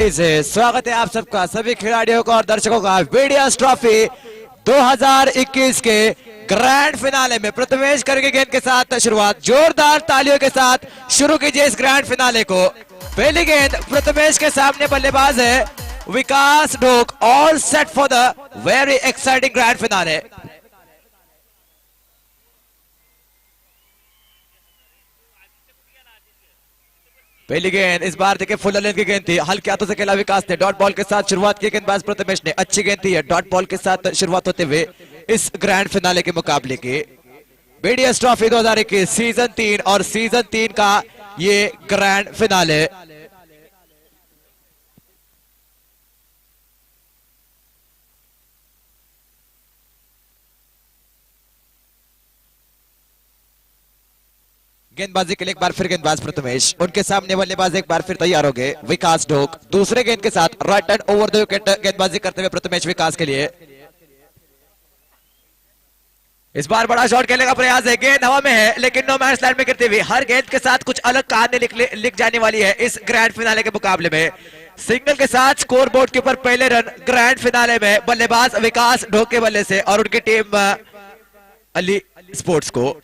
स्वागत है आप सबका, सभी खिलाड़ियों का और दर्शकों का वीडियोस ट्रॉफी 2021 के ग्रैंड फिनाले में प्रथमेश करके गेंद के साथ शुरुआत। जोरदार तालियों के साथ शुरू कीजिए इस ग्रैंड फिनाले को। पहली गेंद प्रथमेश के सामने, बल्लेबाज है Vikas Dhok. All set for the very exciting grand finale. पहली गेंद इस बार देखिए फुल लेंथ की गेंद थी, हल्के हाथों से खेला विकास ने। डॉट बॉल के साथ शुरुआत की गेंदबाज प्रथमेश ने, अच्छी गेंद थी डॉट बॉल के साथ शुरुआत होते हुए इस ग्रैंड फिनाले के मुकाबले के बीडीएस ट्रॉफी 2021 सीजन 3 और सीजन 3 का ये ग्रैंड फिनाले। गेंदबाजी के लिए एक बार फिर गेंदबाज प्रथमेश, उनके सामने बल्लेबाज एक बार फिर तैयार हो गए विकास ढोक। दूसरे गेंद के साथ right hand over the wicket गेंदबाजी करते हुए प्रथमेश विकास के लिए। इस बार बड़ा शॉट खेलने का प्रयास है, गेंद हवा में है लेकिन नो मैच लाइन में गिरती हुई। हर गेंद के साथ कुछ अलग कहानी लिख जाने वाली है इस ग्रैंड फिनाले के मुकाबले में। सिंगल के साथ स्कोर बोर्ड के ऊपर पहले रन ग्रैंड फिनाले में बल्लेबाज विकास ढोक के बल्ले से और उनकी टीम अली स्पोर्ट्स को।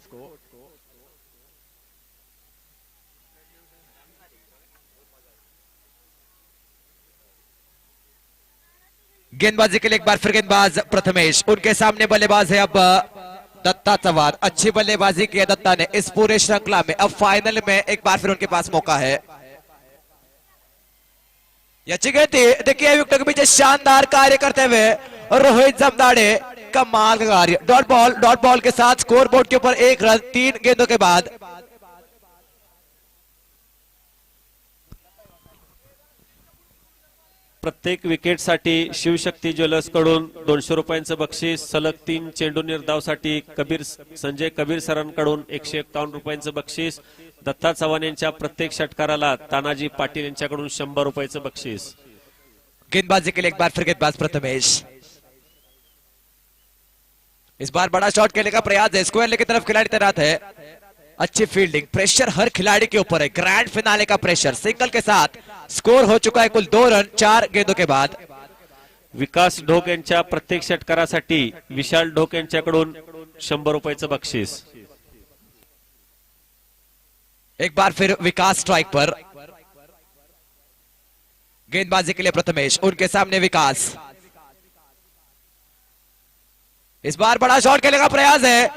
गेंदबाजी के लिए एक बार फिर गेंदबाज प्रथमेश, उनके सामने बल्लेबाज है अब दत्ता चव्हाण। अच्छी बल्लेबाजी की है दत्ता ने इस पूरे श्रृंखला में। अब फाइनल में एक बार फिर उनके पास मौका है। अच्छी गेंद थी, देखिए विकेट के पीछे शानदार कार्य करते हुए रोहित जमदाड़े, कमाल का कार्य। डॉट बॉल के साथ स्कोर बोर्ड के ऊपर एक रन 3 गेंदों के बाद। प्रत्येक विकेटसाठी शिवशक्ती ज्वेलर्स कडून 200 रुपयांचं बक्षीस, सलग 3 चेंडू निर्धावसाठी संजय कबीर सरांकडून 151 रुपयांचं बक्षीस, दत्ता चव्हाण यांच्या प्रत्येक षटकाराला तानाजी पाटील यांच्याकडून 100 रुपयाचं बक्षीस। गेंदबाजी के लिए एक बार फिर गेंदबाज प्रथमेश, इस बार बड़ा शॉट खेलने का प्रयास है, स्क्वायर की तरफ खिलाड़ी तैनात है। अच्छी फील्डिंग, प्रेशर हर खिलाड़ी के ऊपर है, ग्रैंड फिनाले का प्रेशर। सिंगल के साथ स्कोर हो चुका है कुल 2 रन 4 गेंदों के बाद। विकास ढोक यांच्या प्रत्येक षटकारासाठी विशाल ढोक यांच्याकडून 100 रुपयाचं बक्षीस। एक बार फिर विकास स्ट्राइक पर। गेंदबाजी के लिए प्रथमेश, उनके सामने विकास। इस बार बड़ा शॉट खेलने का प्रयास है,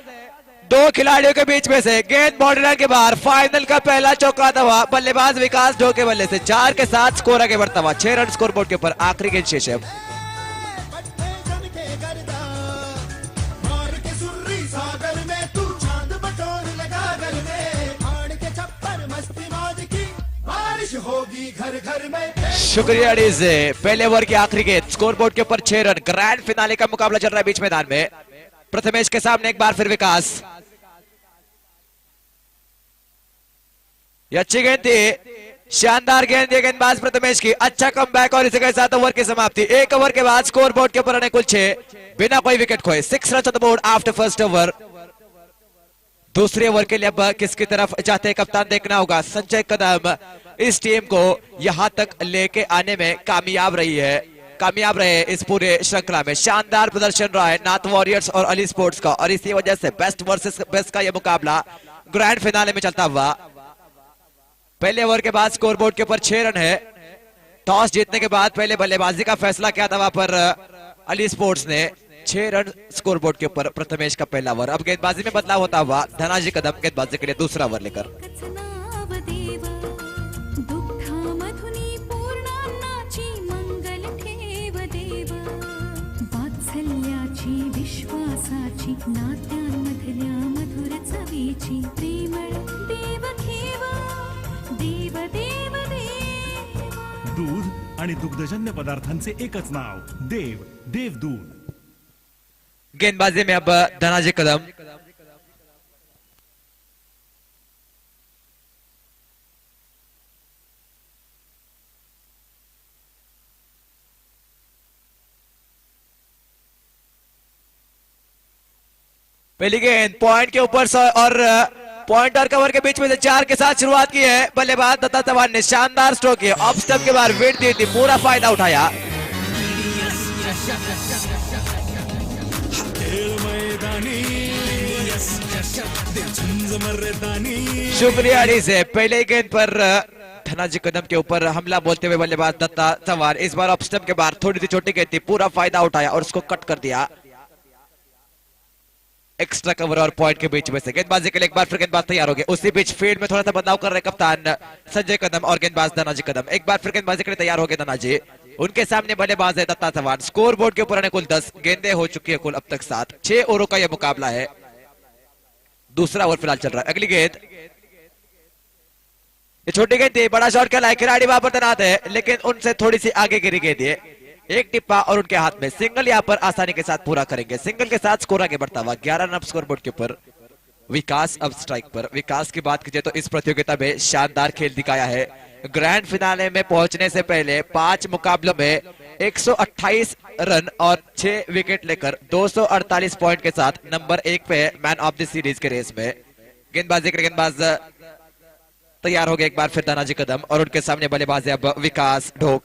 2 खिलाड़ियों के बीच में से गेंद बाउंड्री लाइन के बाहर। फाइनल का पहला चौका हुआ बल्लेबाज विकास ढोक के बल्ले से। 4 के साथ स्कोर आगे बढ़ता हुआ, 6 रन स्कोर बोर्ड के ऊपर। आखिरी गेंद शेष है। होगी घर घर में। शुक्रिया डीजे। पहले ओवर की आखिरी गेंद, स्कोर बोर्ड के ऊपर 6 रन। ग्रैंड फिनाले का मुकाबला चल रहा है बीच मैदान में। प्रथमेश के सामने एक बार फिर विकास। ये अच्छी गेंद थी, शानदार गेंद है गेंदबाज प्रथमेश की। अच्छा कमबैक और इसी के साथ ओवर की समाप्ति। 1 ओवर के बाद स्कोर बोर्ड के ऊपर कुल 6 बिना कोई विकेट खोए। 6 run on the board after first over. दूसरे ओवर के लिए अब किसकी तरफ जाते कप्तान देखना होगा। संजय कदम इस टीम को यहां तक लेके आने में कामयाब रहे इस पूरे श्रृंखला में। शानदार प्रदर्शन रहा है नाथ वॉरियर्स और अली स्पोर्ट्स का, और इसी वजह से बेस्ट वर्सेस बेस्ट का यह मुकाबला ग्रैंड फिनाले में चलता हुआ। पहले ओवर के बाद स्कोर बोर्ड के ऊपर 6 रन है। टॉस जीतने के बाद पहले बल्लेबाजी का फैसला किया था वहां पर अली स्पोर्ट्स ने। 6 रन स्कोर बोर्ड के ऊपर प्रथमेश का पहला ओवर। अब गेंदबाजी में बदलाव होता हुआ धनाजी कदम गेंदबाजी के लिए दूसरा ओवर लेकर। दूध आणि दुग्धजन्य पदार्थांचे एकच नाव, देव दूध। गेंदबाजी में अब धनाजी कदम। पहली गेंद पॉइंट के ऊपर और पॉइंट और कवर के बीच में से 4 के साथ शुरुआत की है। बल्लेबाज दत्ता चौहान ने शानदार स्ट्रोक किया, ऑफ स्टंप के बाद विकेट दी थी, पूरा फायदा उठाया। शुक्रिया अली से पहले गेंद पर धनाजी कदम के ऊपर हमला बोलते हुए बल्लेबाज दत्ता चौहान इस बार ऑफ स्टंप के बाद थोड़ी सी छोटी गेंद थी, पूरा फायदा उठाया और उसको कट कर दिया। एक्स्ट्रा कवर और पॉइंट के बीच में से गेंदबाजी के लिए एक बार फिर गेंदबाज तैयार हो गए। उसी बीच फील्ड में थोड़ा सा बदलाव कर रहे कप्तान संजय कदम और गेंदबाज धनाजी कदम। एक बार फिर गेंदबाजी के लिए तैयार हो गए धनाजी, उनके सामने बल्लेबाज है दत्ता चौहान। स्कोर बोर्ड के ऊपर कुल 10 गेंदें हो चुकी है, कुल अब तक 7। 6 ओवरों का यह मुकाबला है, दूसरा ओवर फिलहाल चल रहा है। अगली गेंद, ये छोटी गेंद थी, बड़ा शॉट खेला है, खिलाड़ी वहां पर तैनात है लेकिन उनसे थोड़ी सी आगे गिरी गेंद है। एक टिप्पा और उनके हाथ में सिंगल यहां पर आसानी के साथ पूरा करेंगे। सिंगल के साथ स्कोर आगे बढ़ता हुआ 11 रन स्कोर बोर्ड के ऊपर। विकास अब स्ट्राइक पर। विकास की बात कीजिए तो इस प्रतियोगिता में शानदार खेल दिखाया है। ग्रैंड फिनाले में पहुंचने से पहले 5 मुकाबलों में 128 रन और 6 विकेट लेकर 248 पॉइंट के साथ नंबर 1 पे है मैन ऑफ द सीरीज के रेस में। गेंदबाजी के गेंदबाज तैयार हो गए एक बार फिर धनाजी कदम और उनके सामने बल्लेबाज है अब विकास ढोक।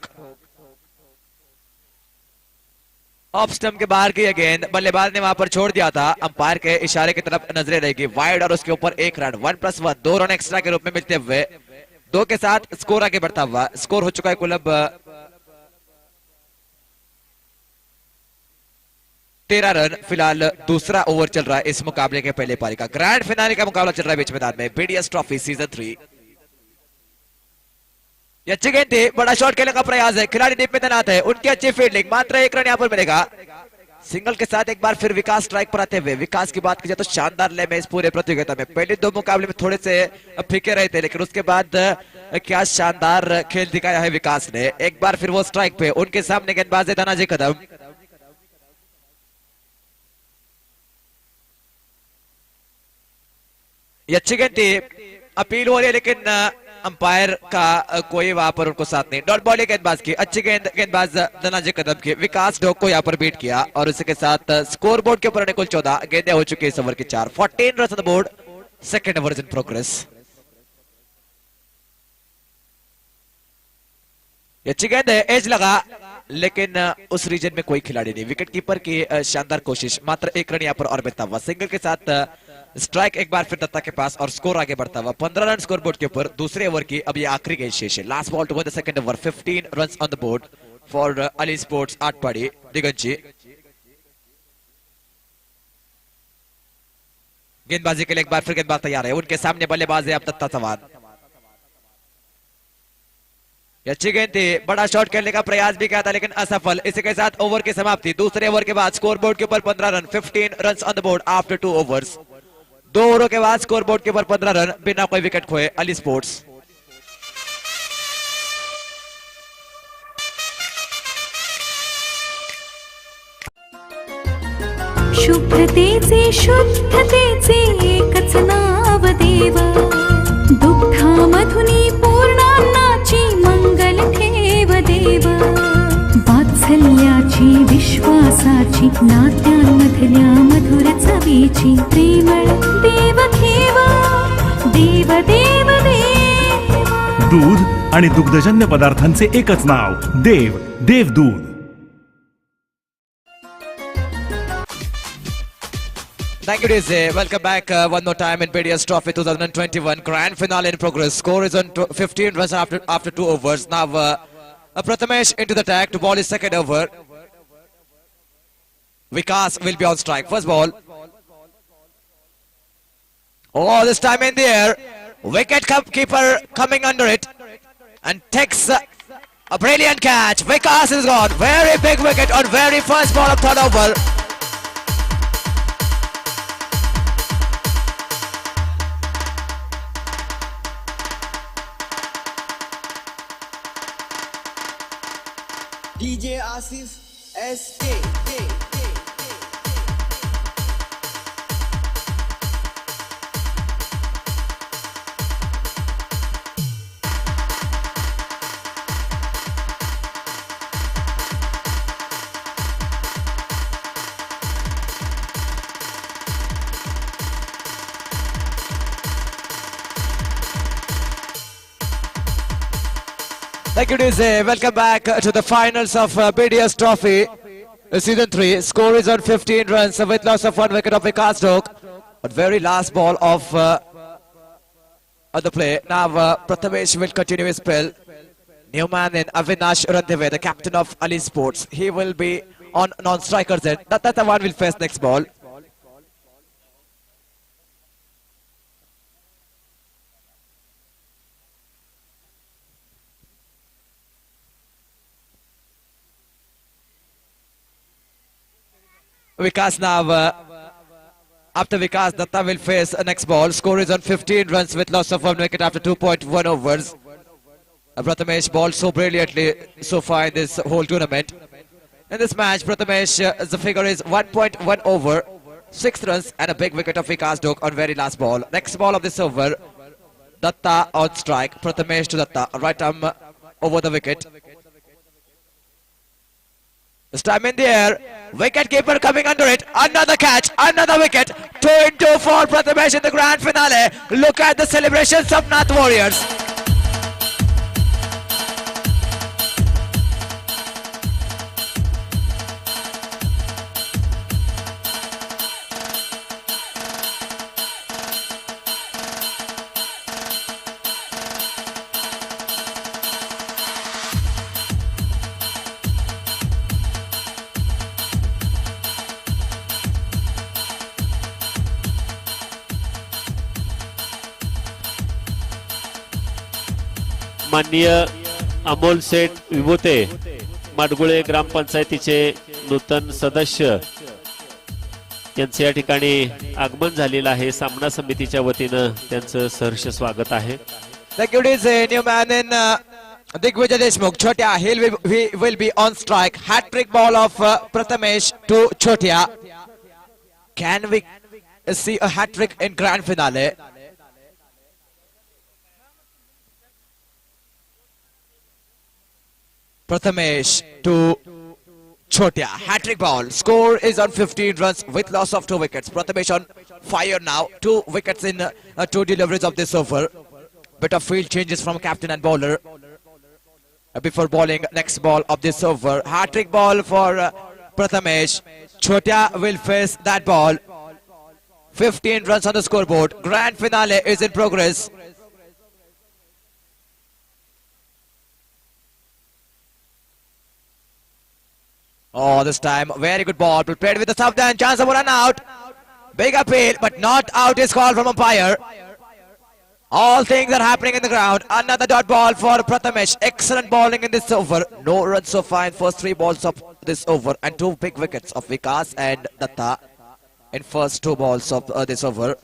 ऑफ स्टंप के बाहर की यह गेंद बल्लेबाज ने वहां पर छोड़ दिया था, अंपायर के इशारे की तरफ नजरें रहेगी। वाइड और उसके ऊपर 1 रन, 1+1 2 रन एक्स्ट्रा के रूप में मिलते हुए 2 के साथ स्कोर आगे बढ़ता हुआ। स्कोर हो चुका है कुल अब 13 रन। फिलहाल दूसरा ओवर चल रहा है इस मुकाबले के पहले पारी का। ग्रैंड फिनाले का मुकाबला चल रहा है बीच मैदान में, बीडीएस ट्रॉफी सीजन 3। ये अच्छी गेंद थी, बड़ा शॉट खेलने का प्रयास है, खिलाड़ी डीप में तैनात है, उनकी अच्छी फील्डिंग, मात्र 1 रन यहां पर मिलेगा। सिंगल के साथ एक बार फिर विकास स्ट्राइक पर आते हुए। विकास की बात कीजिए तो शानदार ले में इस पूरे प्रतियोगिता में पहले 2 मुकाबले में थोड़े से फीके रहे थे लेकिन उसके बाद क्या शानदार खेल दिखाया है विकास ने। एक बार फिर वो स्ट्राइक पे, उनके सामने गेंदबाज है धनाजी कदम। ये अच्छी गेंद थी, अपील हो रही है लेकिन अंपायर का कोई वहां पर उनको साथ नहीं। डॉट बॉल गेंदबाज की अच्छी गेंद, गेंदबाज धनाजी कदम की। विकास ढोक को यहां पर बीट किया और उसके साथ स्कोर बोर्ड के ऊपर कुल 14 गेंदें हो चुकी है इस ओवर की 4। 14 run on the board, second over is in progress. अच्छी गेंद है, एज लगा लेकिन उस रीजन में कोई खिलाड़ी नहीं। विकेट कीपर की शानदार कोशिश, मात्र 1 रन यहां पर और मिलता हुआ। सिंगल के साथ स्ट्राइक एक बार फिर दत्ता के पास और स्कोर आगे बढ़ता हुआ 15 रन स्कोर बोर्ड के ऊपर। दूसरे ओवर की अब ये आखिरी गेंद शेष है, last ball to the second over. 15 run on the board for Ali sports Atpadi Diganji. गेंदबाजी के लिए एक बार फिर गेंदबाज तैयार है, उनके सामने बल्लेबाज है अब दत्ता चौहान। अच्छी गेंद थी, बड़ा शॉट खेलने का प्रयास भी किया था लेकिन असफल। इसी के साथ ओवर की समाप्ति। दूसरे ओवर के बाद स्कोर बोर्ड के ऊपर 15 run, 15 run on the board after 2 overs. 2 ओवरों के बाद स्कोर बोर्ड के ऊपर 15 रन बिना कोई विकेट खोए अली स्पोर्ट्स। शुभ्रतेचे शुद्धतेचे एकच नाव देव, दुःखामधुनी पूर्णान्नाची मंगल ठेव देव, वात्सल्याची विश्वासाची नात्यांमधल्या मधुर चवीची प्रेमळ देव घेव, देव देव देव। दूध आणि दुग्धजन्य पदार्थांचे एकच नाव, देव देवदूध। Thank you, DJ. Welcome back one more time in BDS Trophy 2021 Grand Finale in progress. Score is on 15 runs after 2 overs. Now, Prathamesh into the tag to ball his second over. Vikas will be on strike. First ball. Oh, this time in the air. Wicket keeper coming under it and takes a brilliant catch. Vikas is gone. Very big wicket on very first ball of third over. DJ Asif SK. Thank you, DJ. Welcome back to the finals of BDS Trophy Season 3. Score is on 15 runs with loss of 1 wicket of Vikas Dok. But very last ball of the play. Now Prathamesh will continue his spell. New man in Avinash Randhave, the captain of Ali Sports. He will be on non-strikers end. Dattachavan will face next ball. Vikas now, after Vikas, Datta will face next ball. Score is on 15 runs with loss of 1 wicket after 2.1 overs. Prathamesh bowled so brilliantly so far in this whole tournament. In this match, Prathamesh, the figure is 1.1 over, 6 runs and a big wicket of Vikas Dok on very last ball. Next ball of this over, Datta on strike. Prathamesh to Datta, right arm over the wicket. This time in the air, wicket keeper coming under it, another catch, another wicket, 2 in 2 for Prathamesh in the grand finale. Look at the celebrations of Nath Warriors. माननीय अमोल सेठ विभूते माडगुळे ग्रामपंचायतीचे नूतन सदस्य यांचे या ठिकाणी आगमन झालेलं आहे. सामना समितीच्या वतीनं त्यांचं सहर्ष स्वागत आहे. Thank you, DJ. New man in Digvijay Deshmukh. Chotia, he will be on strike. Hat-trick ball of Prathamesh to Chotia. Can we see a hat-trick in grand finale? Prathamesh to Chotia. Hat-trick ball. Score is on 15 runs with loss of 2 wickets. Prathamesh on fire now. 2 wickets in 2 deliveries of this over. Bit of field changes from captain and bowler before bowling next ball of this over. Hat-trick ball for Prathamesh. Chotia will face that ball. 15 runs on the scoreboard. Grand finale is in progress. Oh, this time, very good ball. Played with the sub and chance of a run out. Big appeal, but not out is called from umpire. All things are happening in the ground. Another dot ball for Prathamesh. Excellent bowling in this over. No runs so far in first 3 balls of this over. And 2 big wickets of Vikas and Datta in first 2 balls of this over.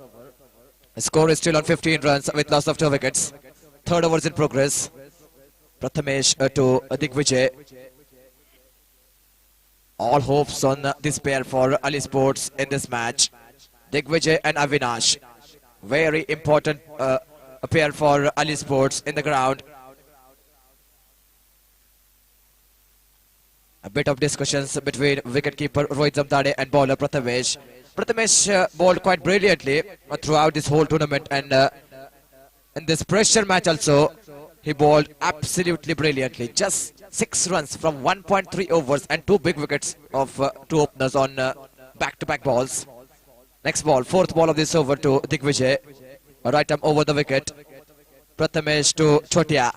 The score is still on 15 runs with loss of 2 wickets. Third over is in progress. Prathamesh to Digvijay. All hopes on this pair for Ali Sports in this match. Digvijay and Avinash. Very important pair for Ali Sports in the ground. A bit of discussions between wicketkeeper Rohit Zamdade and bowler Prathamesh. Prathamesh bowled quite brilliantly throughout this whole tournament, and in this pressure match also, he bowled absolutely brilliantly. Just 6 runs from 1.3 overs and 2 big wickets of 2 openers on back-to-back balls. Next ball, 4th ball of this over to Digvijay. Right arm over the wicket. Prathamesh to Chotia.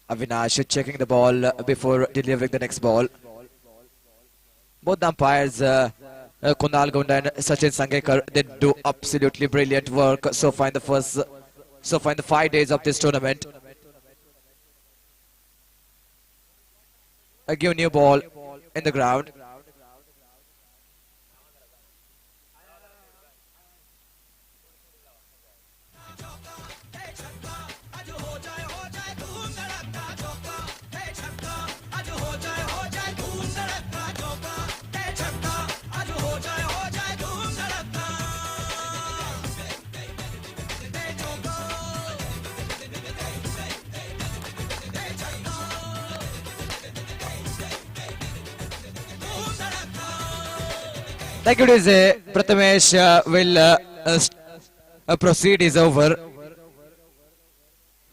Avinash checking the ball before delivering the next ball. Both the umpires, Kunal Gunda and Sachin Sangekar, they do absolutely brilliant work so far in the 5 days of this tournament. A new ball in the ground. Thank you, DJ. Prathamesh will proceed his over.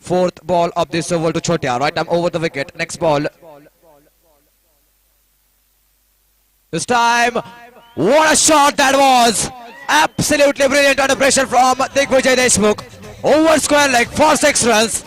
Fourth ball of this over to Chotia. Right arm over the wicket. Next ball. This time, what a shot that was! Absolutely brilliant under pressure from Digvijay Deshmukh. Over square leg for 6 runs.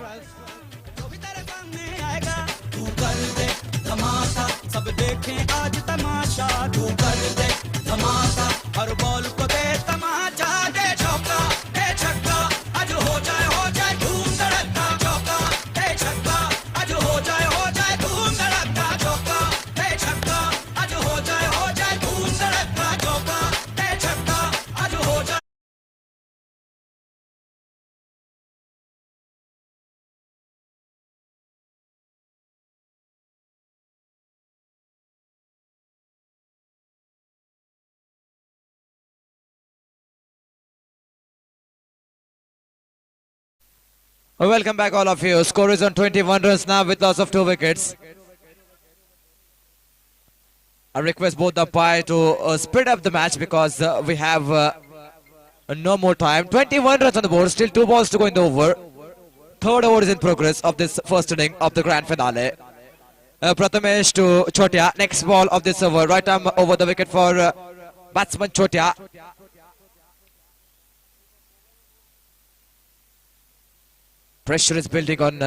सब देखें आज तमाशा तू कर दे धमाका हर ball को दे तमाचा दे चौका दे छक्का आज हो जाए धूम धड़का चौका दे छक्का आज हो जाए धूम धड़का चौका दे छक्का आज हो जाए धूम धड़का चौका दे छक्का आज हो जाए Welcome back all of you. Score is on 21 runs now with loss of 2 wickets. I request both the umpire to speed up the match because we have no more time. 21 runs on the board, still 2 balls to go in the over. Third over is in progress of this first inning of the grand finale. Prathamesh to Chotia. Next ball of this over. Right arm over the wicket for batsman Chotia. Pressure is building on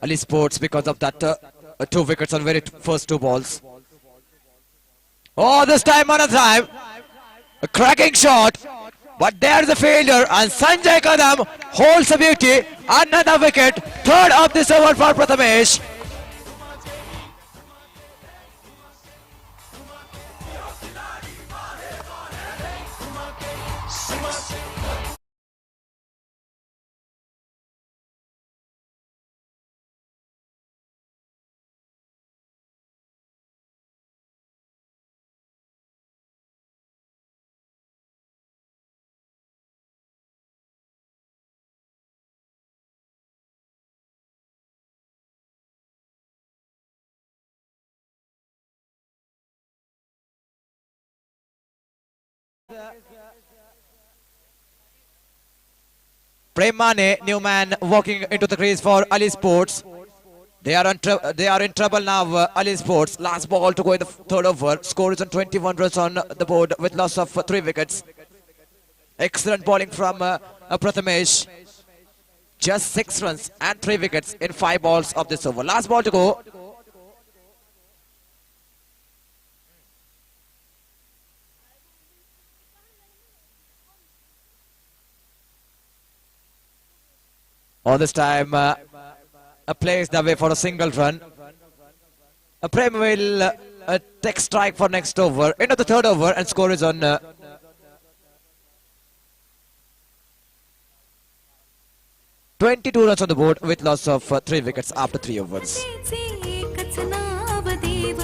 Ali Sports because of that 2 wickets on very first 2 balls. Oh, this time on a time. A cracking shot. But there's a failure and Sanjay Kadam holds a beauty. Another wicket. Third of this over for Prathamesh. Prem Mane, new man walking into the crease for Ali Sports. They are in trouble now, Ali Sports. Last ball to go in the third over. Score is on 21 runs on the board with loss of 3 wickets. Excellent bowling from Prathamesh. Just 6 runs and 3 wickets in 5 balls of this over. Last ball to go. All this time, plays the way for a single run. Prem will take strike for next over. End of the third over and score is on 22 runs on the board with loss of 3 wickets after 3 overs. एकच नाव देव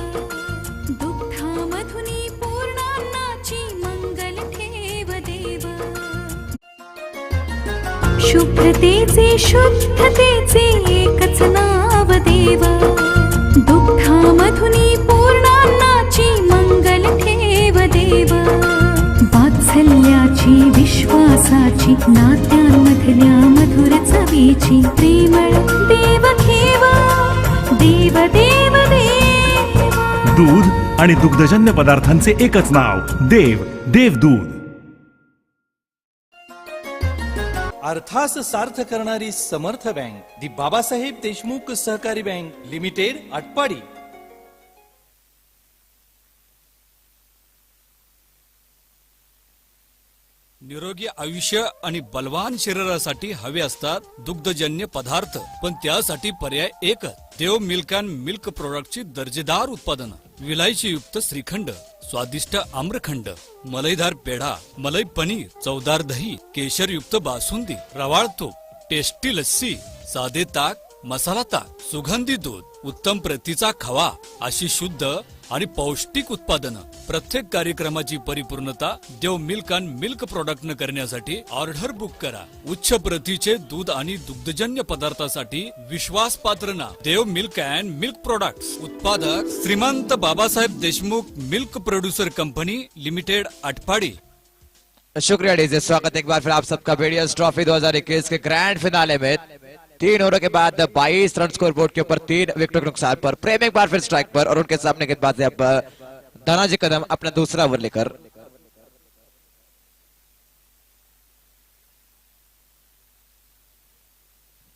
दुग्धामधुनी पूर्णान्नाची मंगल ठेव देव शुभ्रतेचे शुद्धतेचे एकच नाव देव दुग्धामधुनी पूर्णान्नाची मंगल ठेव देव वात्सल्याची विश्वासाची नात्यांमधल्या मधुर चवीची प्रेमळ देव घेवा देव देव देवा दूध आणि दुग्धजन्य पदार्थांचे एकच नाव देव देवदूध. अर्थास सार्थ करणारी समर्थ बँक दी बाबासाहेब देशमुख सहकारी बँक लिमिटेड आटपाडी. निरोगी आयुष्य आणि बलवान शरीरासाठी हवे असतात दुग्धजन्य पदार्थ, पण त्यासाठी पर्याय एकच देव मिल्क अँड मिल्क प्रोडक्टची दर्जेदार उत्पादनं. विलायची युक्त श्रीखंड, स्वादिष्ट आम्रखंड, मलईदार पेढा, मलाई पनीर, चवदार दही, केशर युक्त बासुंदी, रवाळ तूप, टेस्टी लस्सी, साधे ताक, मसाला ताक, सुगंधी दूध, उत्तम प्रतीचा खवा अशी शुद्ध आणि पौष्टिक उत्पादनं. प्रत्येक कार्यक्रमाची परिपूर्णता देव मिल्क अँड मिल्क प्रोडक्ट न करण्यासाठी ऑर्डर बुक करा. उच्च प्रतीचे दूध आणि दुग्धजन्य पदार्थासाठी विश्वासपात्र नाव Dev milk and milk products. उत्पादक Shrimant Babasaheb Deshmukh milk producer company limited Atpadi. शुक्रिया डीजे. स्वागत एक बार फिर आप सबका BDS ट्रॉफी 2021 के ग्रैंड फिनाले में. 3 ओवर के बाद 22 रन स्कोर बोर्ड के ऊपर 3 विकेटों के नुकसान पर। प्रेम एक बार फिर स्ट्राइक पर और उनके सामने गेंदबाज है अब धनाजी कदम अपना दूसरा ओवर लेकर।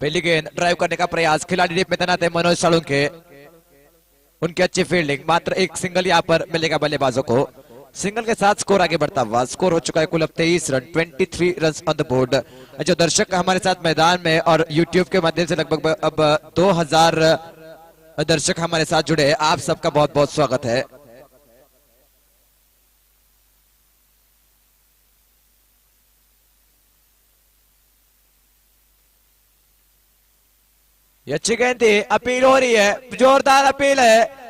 पहली गेंद ड्राइव करने का प्रयास, खिलाड़ी डीप में तैनात है मनोज साळुंखे, उनकी अच्छी फील्डिंग, मात्र एक सिंगल यहां पर मिलेगा बल्लेबाजों को। सिंगल के साथ स्कोर आगे बढ़ता हुआ, स्कोर हो चुका है कुल अब 23 run, 23 run on the board. जो दर्शक हमारे साथ मैदान में और यूट्यूब के माध्यम से लगभग अब 2000 दर्शक हमारे साथ जुड़े हैं, आप सबका बहुत बहुत स्वागत है। ये अच्छी गेंद थी, अपील हो रही है, जोरदार अपील है।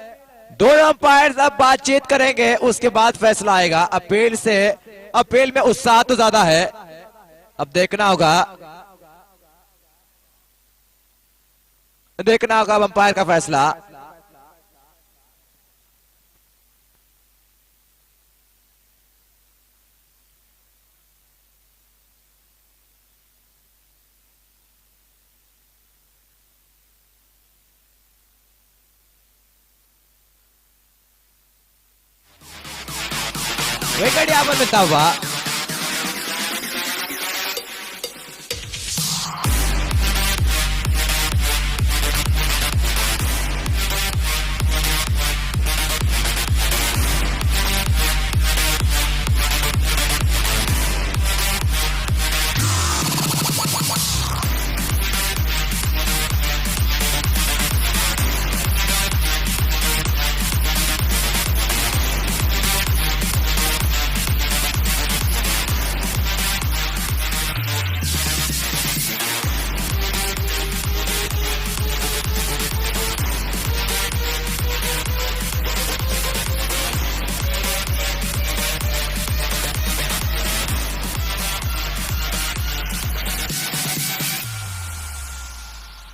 दोनों अंपायर अब बातचीत करेंगे, उसके बाद फैसला आएगा। अपील में उत्साह तो ज्यादा है, अब देखना होगा अब अंपायर का फैसला। विकेट यहां पर मिलता हुआ,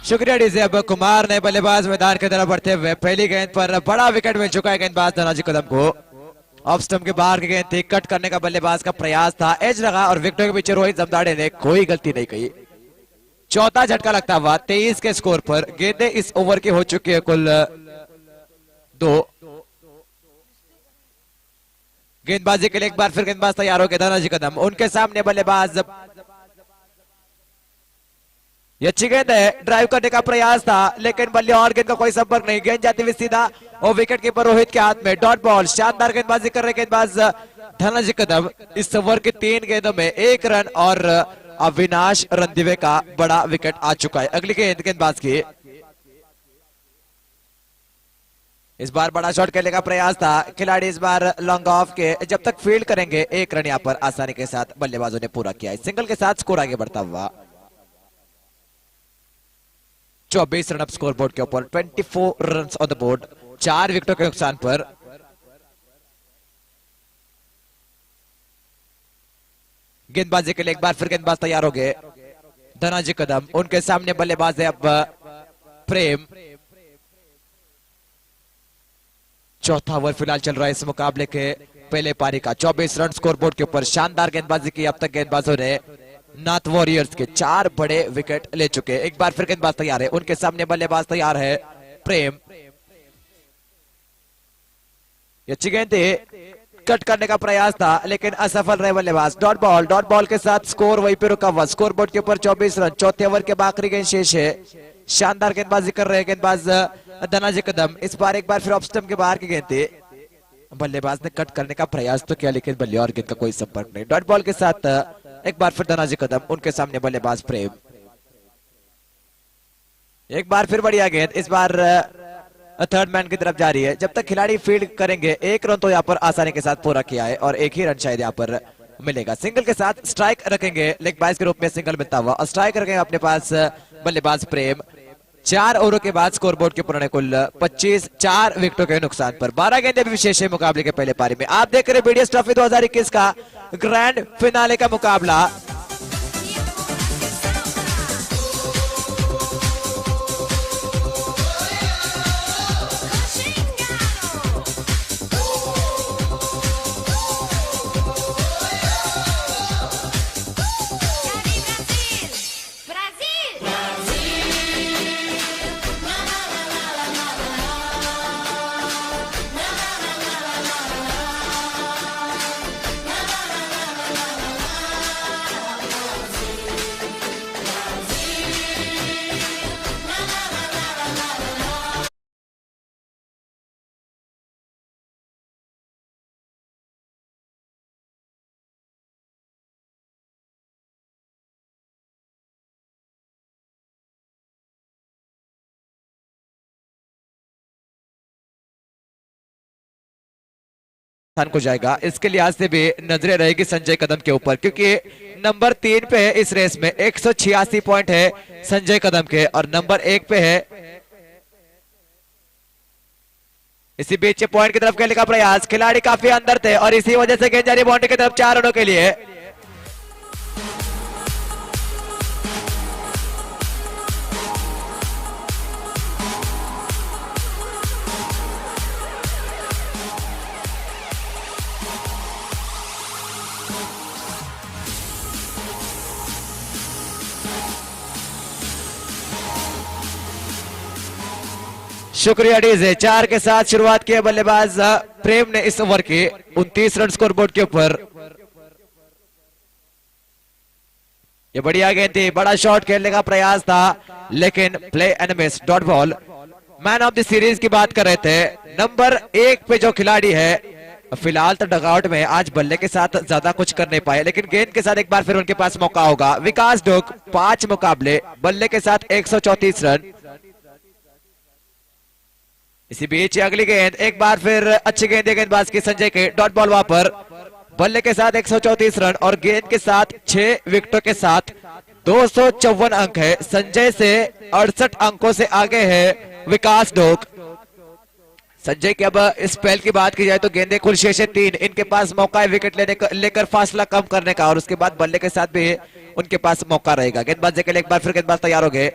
शुक्रिया डीजे। अब कुमार ने बल्लेबाज मैदान की तरफ बढ़ते हुए पहली गेंद पर बड़ा विकेट मिल चुका है गेंदबाज धनाजी कदम को। ऑफ स्टंप के बाहर की गेंद थी, कट करने का बल्लेबाज का प्रयास था, एज लगा और विकेटों के पीछे रोहित जमदाड़े ने कोई गलती नहीं की। चौथा झटका लगता हुआ 23 के स्कोर पर। गेंदें इस ओवर की हो चुकी है कुल 2। गेंदबाजी के लिए एक बार फिर गेंदबाज तैयार हो गए धनाजी कदम, उनके सामने बल्लेबाज। ये अच्छी गेंद है, ड्राइव करने का प्रयास था लेकिन बल्ले और गेंद का कोई संपर्क नहीं, गेंद जाती हुई सीधा और विकेट कीपर रोहित के हाथ में। डॉट बॉल, शानदार गेंदबाजी कर रहे गेंदबाज धनाजी कदम। इस ओवर की 3 गेंदों में 1 रन और अविनाश रणदिवे का बड़ा विकेट आ चुका है। अगली गेंद गेंदबाज की, इस बार बड़ा शॉट खेलने का प्रयास था, खिलाड़ी इस बार लॉन्ग ऑफ के जब तक फील्ड करेंगे 1 रन यहां पर आसानी के साथ बल्लेबाजों ने पूरा किया है। सिंगल के साथ स्कोर आगे बढ़ता हुआ 24 रन अप स्कोर बोर्ड के ऊपर, 24 रन ऑन द बोर्ड, 4 विकेटों के नुकसान पर। गेंदबाजी के लिए एक बार फिर गेंदबाज तैयार हो गए धनाजी कदम, उनके सामने बल्लेबाज है अब प्रेम। चौथा ओवर फिलहाल चल रहा है इस मुकाबले के पहले पारी का। 24 रन स्कोर बोर्ड के ऊपर, शानदार गेंदबाजी की अब तक गेंदबाजों ने। नाथ वॉरियर्स के 4 बड़े विकेट ले चुके। एक बार फिर गेंदबाज तैयार है, उनके सामने बल्लेबाज तैयार है प्रेम। अच्छी गेंद थी, कट करने का प्रयास था लेकिन असफल रहे बल्लेबाज। डॉट बॉल के साथ स्कोर वहीं पे रुका हुआ, स्कोर बोर्ड के ऊपर 24 रन। चौथे ओवर के आखिरी गेंद शेष है। शानदार गेंदबाजी कर रहे हैं गेंदबाज धनाजी कदम। इस बार एक बार फिर ऑफ स्टंप के बाहर की गेंद थी, बल्लेबाज ने कट करने का प्रयास तो किया लेकिन बल्ले और गेंद का कोई संपर्क नहीं। डॉट बॉल के साथ एक बार फिर धनाजी कदम, उनके सामने बल्लेबाज प्रेम। एक बार फिर बढ़िया गेंद, इस बार थर्ड मैन की तरफ जा रही है। जब तक खिलाड़ी फील्ड करेंगे 1 रन तो यहाँ पर आसानी के साथ पूरा किया है और 1 ही रन शायद यहाँ पर मिलेगा। सिंगल के साथ स्ट्राइक रखेंगे, लेग बाइस के रूप में सिंगल मिलता हुआ और स्ट्राइक रखेंगे अपने पास बल्लेबाज प्रेम। 4 ओवरों के बाद स्कोर बोर्ड के पुराने कुल 25, 4 विकेटों के नुकसान पर। 12 गेंदें भी विशेष है मुकाबले के पहले पारी में। आप देख रहे बीडीएस ट्रॉफी 2021 का ग्रैंड फिनाले का मुकाबला। स्थान को जाएगा। इसके लिहाज से भी नजरें रहेगी संजय कदम के ऊपर, क्योंकि नंबर 3 पे है इस रेस में, 186 पॉइंट है संजय कदम के, और नंबर 1 पे है। इसी बीच पॉइंट की तरफ खेलने का प्रयास, खिलाड़ी काफी अंदर थे और इसी वजह से गेंद जा रही बाउंड्री की तरफ 4 रनों के लिए। शुक्रिया डीजे। 4 के साथ शुरुआत की बल्लेबाज प्रेम ने इस ओवर के 29 रन स्कोर बोर्ड के ऊपर। ये बढ़िया गेंद थी, बड़ा शॉट खेलने का प्रयास था, लेकिन play and miss, dot ball. Man of the series की बात कर रहे थे, नंबर 1 पे जो खिलाड़ी है, फिलहाल तो डगआउट में, आज बल्ले के साथ ज्यादा कुछ कर नहीं पाए, लेकिन गेंद के साथ एक बार फिर उनके पास मौका होगा। विकास डोक 5 मुकाबले, बल्ले के साथ 134 रन। इसी बीच अगली गेंद, एक बार फिर अच्छी गेंद है गेंदबाज की संजय के, डॉट बॉल वहां पर, बल्ले के साथ 134 रन और गेंद के साथ 6 विकेटों के साथ 254 अंक है। संजय से 68 अंकों से आगे है विकास डोक। संजय की अब इस पहल की बात की जाए तो गेंदे कुल शेष 3, इनके पास मौका है विकेट लेकर फासला कम करने का, और उसके बाद बल्ले के साथ भी उनके पास मौका रहेगा। गेंदबाजी के लिए एक बार फिर गेंदबाज तैयार हो गए।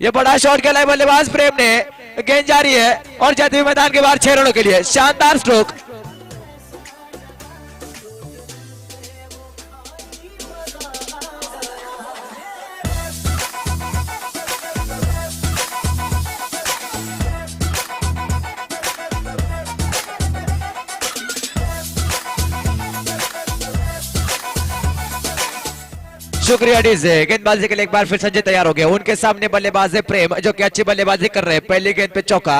ये बड़ा शॉट खेला है बल्लेबाज प्रेम ने, गेंद जारी है और जाती हुई मैदान के बाहर 6 रनों के लिए, शानदार स्ट्रोक। शुक्रिया डीजे। गेंदबाजी के लिए एक बार फिर संजय तैयार हो गए। उनके सामने बल्लेबाज है प्रेम, जो कि अच्छी बल्लेबाजी कर रहे हैं। पहली गेंद पे चौका,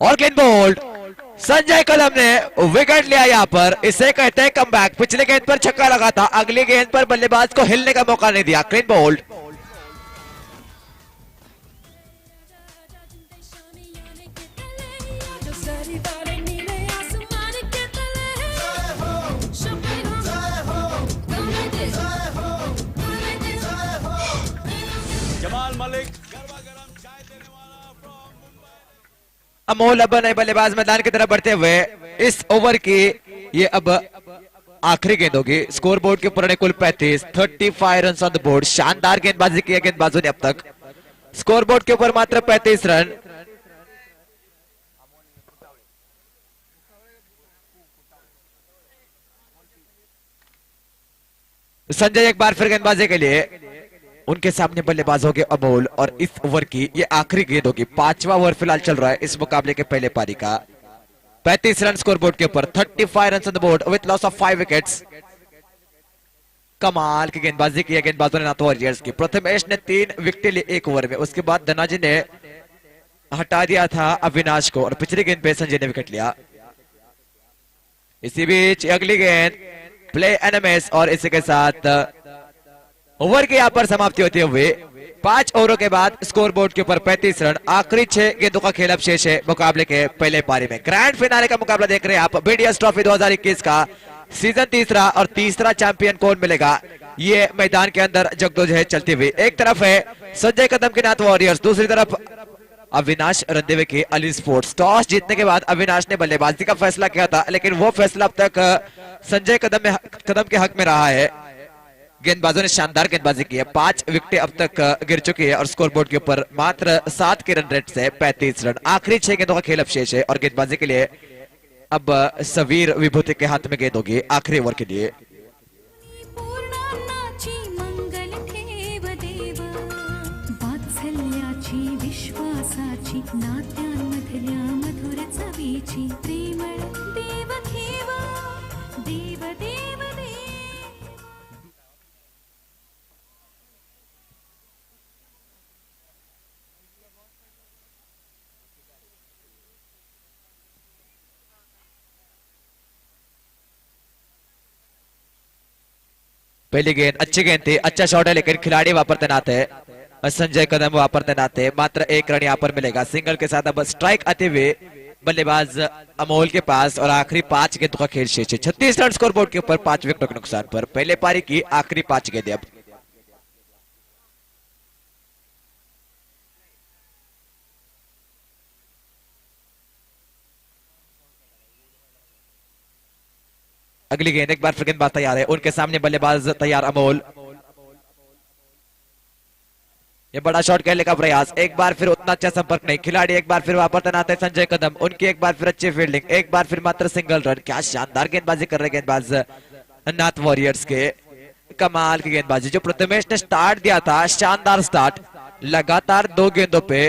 और गेंद बोल्ड। संजय कदम ने विकेट लिया यहाँ पर, इसे कहते हैं कमबैक। पिछले गेंद पर छक्का लगा था, अगली गेंद पर बल्लेबाज को हिलने का मौका नहीं दिया। Clean bowled. जमाल मलिक अमोल अब नए बल्लेबाज मैदान की तरफ बढ़ते हुए, इस ओवर की ये अब आखिरी गेंद होगी। स्कोर बोर्ड के ऊपर कुल 35 रन ऑन द बोर्ड। शानदार गेंदबाजी की है गेंदबाजों ने अब तक। स्कोर बोर्ड के ऊपर मात्र 35 रन। संजय एक बार फिर गेंदबाजी के लिए, उनके सामने बल्लेबाज हो गए अमोल, और इस ओवर की ये आखिरी गेंद होगी। 5वां ओवर फिलहाल चल रहा है इस मुकाबले के पहले पारी का। 35 रन स्कोर बोर्ड के ऊपर, 35 run on the board with loss of 5 wickets. कमाल की गेंदबाजी की है गेंदबाजों ने नाथो वॉरियर्स की। प्रथमेश ने 3 विकेट लिए 1 ओवर में, उसके बाद धनाजी ने हटा दिया था अविनाश को, और पिछली गेंद पे संजय ने विकेट लिया। इसी बीच अगली गेंद प्ले एनएमएस, और इसी के साथ ओवर की यहां पर समाप्ति होते हुए 5 ओवरों के बाद स्कोर बोर्ड के ऊपर 35 रन। आखिरी 6 गेंदों का खेल अब शेष है मुकाबले के पहले पारी में। ग्रैंड फिनाले का मुकाबला देख रहे हैं आप। बीडीएस ट्रॉफी 2021 का सीजन तीसरा, और तीसरा चैंपियन कौन मिलेगा, ये मैदान के अंदर जगदोज है चलती हुई। एक तरफ है संजय कदम के नाथ वॉरियर्स, दूसरी तरफ अविनाश रंदेवे के अली स्पोर्ट्स। टॉस जीतने के बाद अविनाश ने बल्लेबाजी का फैसला किया था, लेकिन वो फैसला अब तक संजय कदम के हक में रहा है। गेंदबाजों ने शानदार गेंदबाजी की है। 5 विकेटें अब तक गिर चुकी है, और स्कोर बोर्ड के ऊपर मात्र 7 के रन रेट से 35 रन। आखिरी 6 गेंदों का खेल अब शेष है, और गेंदबाजी के लिए अब सवीर विभूति के हाथ में गेंद होगी आखिरी ओवर के लिए। पूर्णान्नाची मंगल ठेव देव, वात्सल्याची विश्वासाची, नात्यांमधल्या मधुर चवीची, प्रेमळ देव घेव, देव देव देव। पहली गेंद अच्छी गेंद थी, अच्छा शॉट है, लेकिन खिलाड़ी वहां पर तैनात है। संजय कदम वापरते नाते मात्र 1 रन यहाँ पर मिलेगा। सिंगल के साथ अब स्ट्राइक आते हुए बल्लेबाज अमोल के पास और आखिरी 5 गेंदों का खेल शेष है। 36 रन स्कोरबोर्ड के ऊपर 5 विकेटों के नुकसान पर पहले पारी की आखिरी 5 गेंदें अब। अगली गेंद एक बार फिर गेंदबाज तैयार है, उनके सामने बल्लेबाज तैयार अमोल। ये बड़ा शॉट खेलने का प्रयास, एक बार फिर उतना अच्छा संपर्क नहीं, खिलाड़ी एक बार फिर वापस तैनात है संजय कदम, उनकी एक बार फिर अच्छी फील्डिंग, एक बार फिर मात्र सिंगल रन। क्या शानदार गेंदबाजी कर रहे गेंदबाज नाथ वॉरियर्स के, कमाल की गेंदबाजी जो प्रथमेश ने स्टार्ट दिया था, शानदार स्टार्ट। लगातार 2 गेंदों पे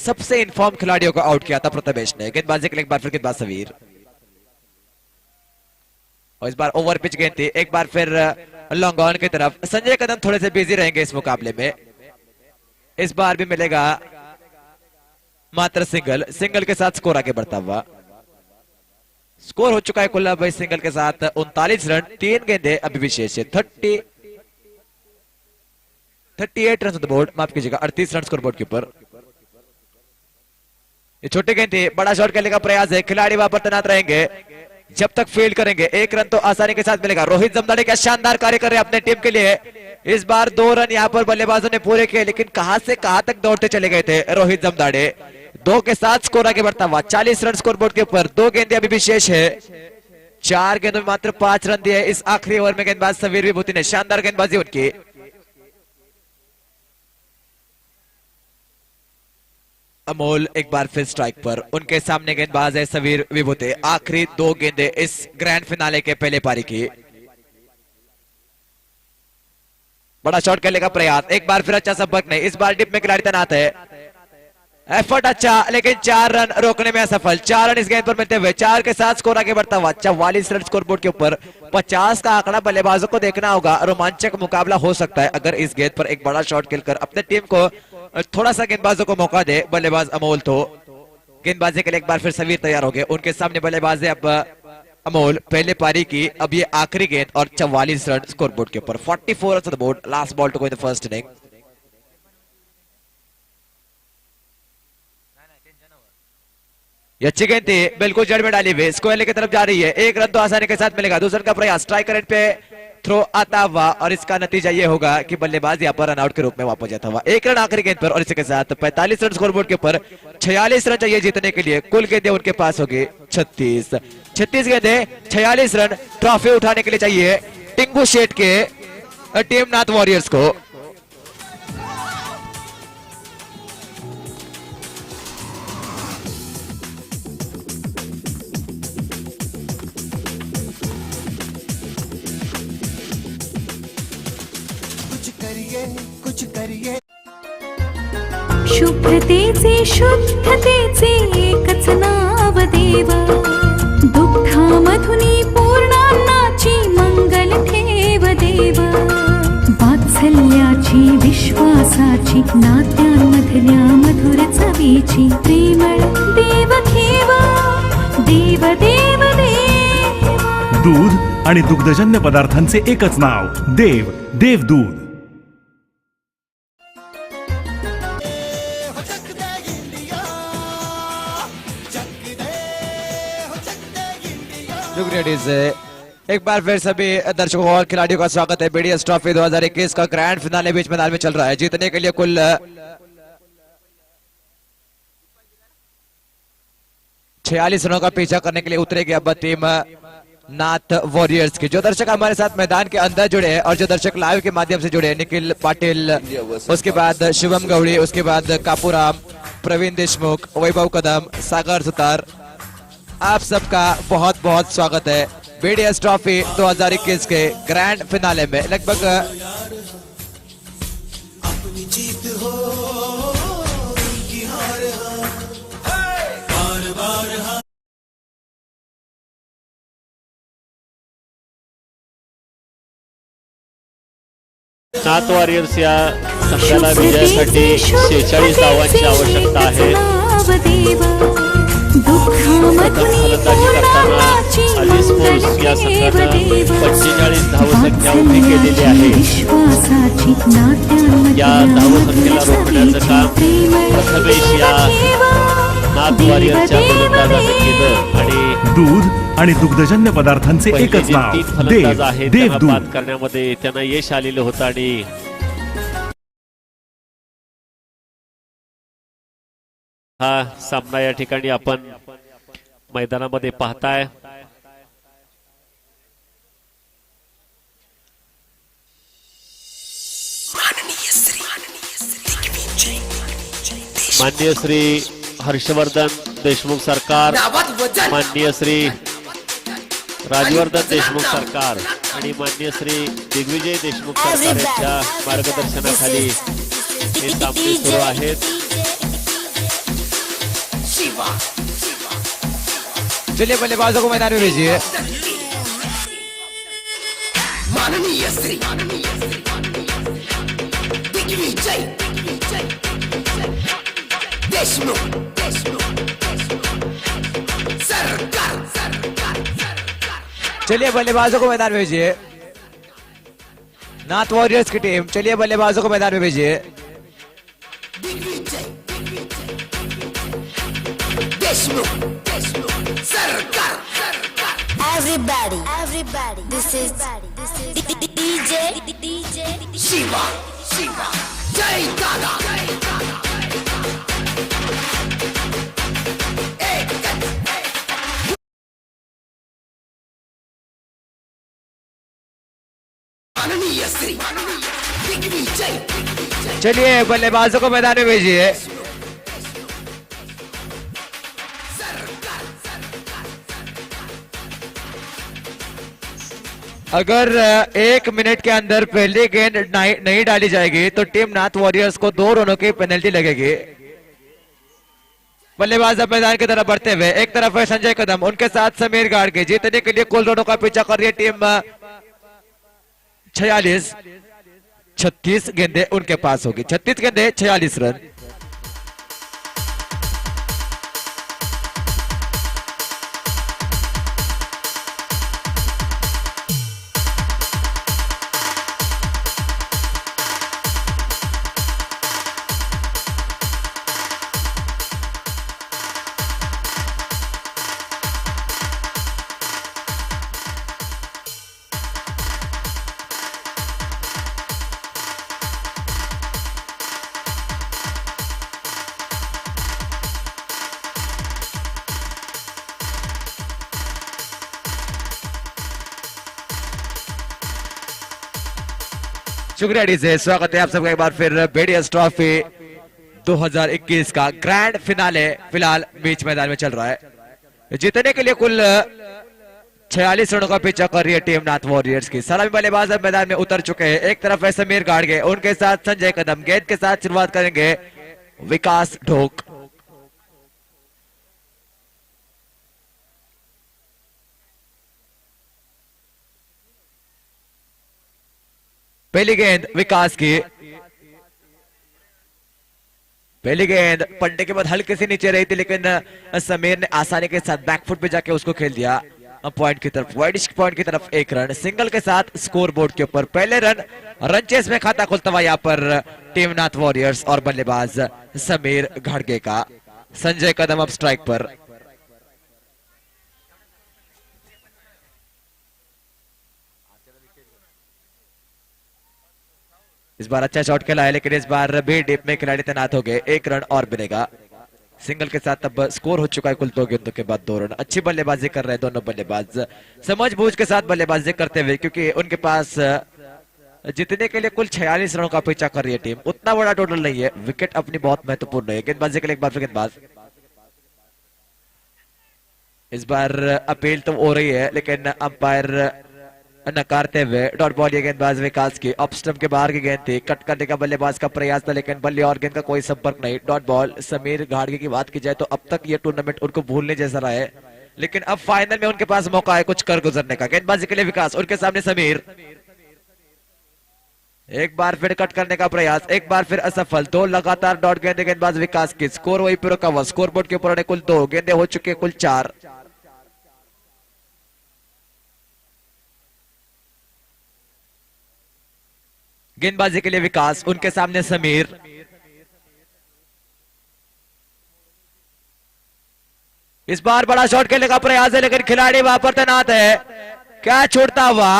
सबसे इन्फॉर्म खिलाड़ियों को आउट किया था प्रथमेश ने। गेंदबाजी के लिए एक बार फिर गेंदबाज सवीर, और इस बार ओवर पिच गेंद थी, एक बार फिर लॉन्ग ऑन की तरफ। संजय कदम थोड़े से बिजी रहेंगे इस मुकाबले में, इस बार भी मिलेगा मात्र सिंगल। सिंगल के साथ स्कोर आगे बढ़ता हुआ, स्कोर हो चुका है कुल भाई सिंगल के साथ 39 रन, 3 गेंदे अभी भी शेष है। 38 रन बोर्ड, माफ कीजिएगा 38 रन स्कोर बोर्ड के ऊपर। ये छोटे गेंद थी, बड़ा शॉट खेलने का प्रयास है, खिलाड़ी वहां पर तैनात रहेंगे जब तक फील्ड करेंगे। 1 रन तो आसानी के साथ मिलेगा। रोहित जमदाड़े क्या शानदार कार्य कर रहे हैं अपने टीम के लिए। इस बार 2 रन यहाँ पर बल्लेबाजों ने पूरे किए, लेकिन कहां से कहां तक दौड़ते चले गए थे रोहित जमदाड़े। 2 के साथ स्कोर आगे बढ़ता हुआ, 40 रन स्कोरबोर्ड के ऊपर। 2 गेंदें अभी भी शेष है, 4 गेंदों में मात्र 5 रन दिए इस आखिरी ओवर में गेंदबाज सवीर विभूति ने। शानदार गेंदबाजी उनकी। अमोल एक बार फिर स्ट्राइक पर, उनके सामने गेंदबाज है सवीर विभूति। आखिरी 2 गेंदें इस ग्रैंड फिनाले के पहले पारी की। बड़ा शॉट खेलने का प्रयास, एक बार फिर अच्छा संपर्क नहीं, इस बार डिप में खिलाड़ी तैनात है। एफर्ट अच्छा, लेकिन 4 रन रोकने में असफल। 4 रन इस गेंद पर मिलते हुए 4 के साथ स्कोर आगे बढ़ता हुआ। 44 रन स्कोरबोर्ड के ऊपर। 50 का आंकड़ा बल्लेबाजों को देखना होगा। रोमांचक मुकाबला हो सकता है अगर इस गेंद पर एक बड़ा शॉट खेलकर अपने टीम को थोड़ा सा गेंदबाजों को मौका दे बल्लेबाज अमोल। तो गेंदबाजी के लिए एक बार फिर सवीर तैयार हो गए, उनके सामने बल्लेबाज है अब अमोल। पहले पारी की अब ये आखिरी गेंद और 44 रन स्कोरबोर्ड के ऊपर। 44 run on the board, last ball to go in the first inning. ये अच्छी गेंद थी, बिल्कुल जड़ में डाली हुई, स्क्वायर की तरफ जा रही है। 1 रन तो आसानी के साथ मिलेगा। दूसरे का प्रयास, स्ट्राइकर पे थ्रो आता हुआ, और इसका नतीजा ये होगा कि बल्लेबाज यहाँ पर रनआउट के रूप में वापस जाता हुआ। 1 रन आखिरी गेंद पर, और इसके साथ 45 रन स्कोरबोर्ड के ऊपर। 46 रन चाहिए जीतने के लिए। कुल गेंदें उनके पास होगी 36 गेंदें, 46 रन। ट्रॉफी उठाने के लिए चाहिए टिंगू शेट के टीम नाथ वॉरियर्स को। कुछ करिए शुभ्रतेचे शुद्धतेचे एकच नाव देव। दुःखामधुनी पूर्णान्नाची मंगल ठेव देव। वात्सल्याची विश्वासाची नात्यांमधल्या मधुर चवीची प्रेमळ देव घेव। देव देव देव। दूध आणि दुग्धजन्य पदार्थांचे एकच नाव, देव देवदूध। एक बार फिर सभी दर्शकों और खिलाड़ियों का स्वागत है। बीडीएस ट्रॉफी 2021 का ग्रैंड फिनाले बीच मैदान में चल रहा है। जीतने के लिए कुल 46 रनों का पीछा करने के लिए उतरेगी अब टीम नाथ वॉरियर्स की। जो दर्शक हमारे साथ मैदान के अंदर जुड़े हैं और जो दर्शक लाइव के माध्यम से जुड़े, निखिल पाटिल, उसके बाद शिवम गौड़ी, उसके बाद कापूराम, प्रवीण देशमुख, वैभव कदम, सागर सुतार, आप सबका बहुत बहुत स्वागत है बीडीएस ट्रॉफी 2021 के ग्रैंड फिनाले में। लगभग अपनी जीत हो उनकी हार हो, बार बार हार। नाथ वॉरियर्स या संघाला विजयासाठी 46 धावांची आवश्यकता आहे। फलंदाजी करताना अली स्पोर्ट्स या संघानं 45 धावसंख्या उभी केलेली आहे। विश्वासाची या धावसंख्येला रोखण्याचं काम प्रथमेश या नाथ वॉरियर्सच्या फलंदाजाने केलं आणि दूध आणि दुग्धजन्य पदार्थांचे पहिले एकच जे नाव 3 फलंदाज देव आहेत देव त्यांना दूध बाद करण्यामध्ये त्यांना यश आलेलं होतं आणि हा सामना या ठिकाणी आपण मैदानामध्ये पाहताय. माननीय श्री हर्षवर्धन देशमुख सरकार, माननीय श्री राजवर्धन देशमुख सरकार आणि माननीय श्री दिग्विजय देशमुख सरकार यांच्या मार्गदर्शनाखाली हे सामने सुरू आहेत. चलिए बल्लेबाजों को मैदान में भेजिए. माननीय श्री दिग्विजय देशमुख सरकार. चलिए बल्लेबाजों को मैदान में भेजिए. नाथ वॉरियर्स की टीम, चलिए बल्लेबाजों को मैदान में भेजिए. Everybody, this is DJ Shiva जय दादा. माननीय श्री दिग्विजय चलिए बल्लेबाजों को मैदान में भेजिए. अगर 1 मिनट के अंदर पहली गेंद नहीं डाली जाएगी तो टीम नाथ वॉरियर्स को 2 रनों की पेनल्टी लगेगी. बल्लेबाज अब मैदान की तरफ बढ़ते हुए, एक तरफ है संजय कदम, उनके साथ समीर गाड़गे. जीतने के लिए कुल रनों का पीछा कर रही है टीम. 36 गेंदें उनके पास होगी. 36 गेंदें 46 रन. शुक्रिया डीजे. स्वागत है आप सबका एक बार फिर बेडियस ट्रॉफी 2021 का ग्रैंड फिनाले फिलहाल बीच मैदान में चल रहा है. जीतने के लिए कुल 46 रनों का पीछा कर रही है टीम नाथ वॉरियर्स की. सलामी बल्लेबाज अब मैदान में उतर चुके हैं. एक तरफ है समीर गाड़गे, उनके साथ संजय कदम. गेंद के साथ शुरुआत करेंगे विकास ढोक. पहली गेंद विकास की. पहली गेंद पड़ने के बाद हल्के से नीचे रही थी, लेकिन समीर ने आसानी के साथ बैकफुट पे जाके उसको खेल दिया पॉइंट की तरफ. वाइडिश पॉइंट की तरफ 1 रन सिंगल के साथ स्कोर बोर्ड के ऊपर. पहले रन चेस में खाता खुलता हुआ यहाँ पर टीम नाथ वॉरियर्स और बल्लेबाज समीर घाड़गे का. संजय कदम अब स्ट्राइक पर. इस बार अच्छा शॉट खेला है, लेकिन इस बार भी डीप में खिलाड़ी तैनात हो गए. 1 रन और मिलेगा. सिंगल के साथ अब स्कोर हो चुका है कुल 2 गेंदों के बाद 2 रन. अच्छी बल्लेबाजी कर रहे हैं दोनों बल्लेबाज, समझ बूझ के साथ बल्लेबाजी करते हुए, क्योंकि उनके पास जीतने के लिए कुल 46 रनों का पीछा कर रही है टीम. उतना बड़ा टोटल नहीं है. विकेट अपनी बहुत महत्वपूर्ण है. गेंदबाजी के लिए एक बार फिर गेंदबाज. इस बार अपील तो हो रही है, लेकिन अंपायर नकारते हुए डॉट बॉल. ये गेंदबाज विकास की ऑफ स्टंप के बाहर की गेंद थी. कट करने का बल्लेबाज का प्रयास था, लेकिन बल्ले और गेंद का कोई संपर्क नहीं. Dot ball. समीर घाड़गे की बात की जाए तो अब तक ये टूर्नामेंट उनको भूलने जैसा रहा है, लेकिन अब फाइनल में उनके पास मौका है कुछ कर गुजरने का. गेंदबाजी के लिए विकास, उनके सामने समीर. एक बार फिर कट करने का प्रयास, एक बार फिर असफल. 2 लगातार डॉट गेंदे गेंदबाज विकास की. स्कोर वही पर रुका हुआ. स्कोर बोर्ड के ऊपर कुल 2 गेंदे हो चुके कुल 4. गेंदबाजी के लिए विकास, उनके सामने समीर। इस बार बड़ा शॉट खेलने का प्रयास है लेकिन खिलाड़ी वहां पर तैनात है। क्या छूटता हुआ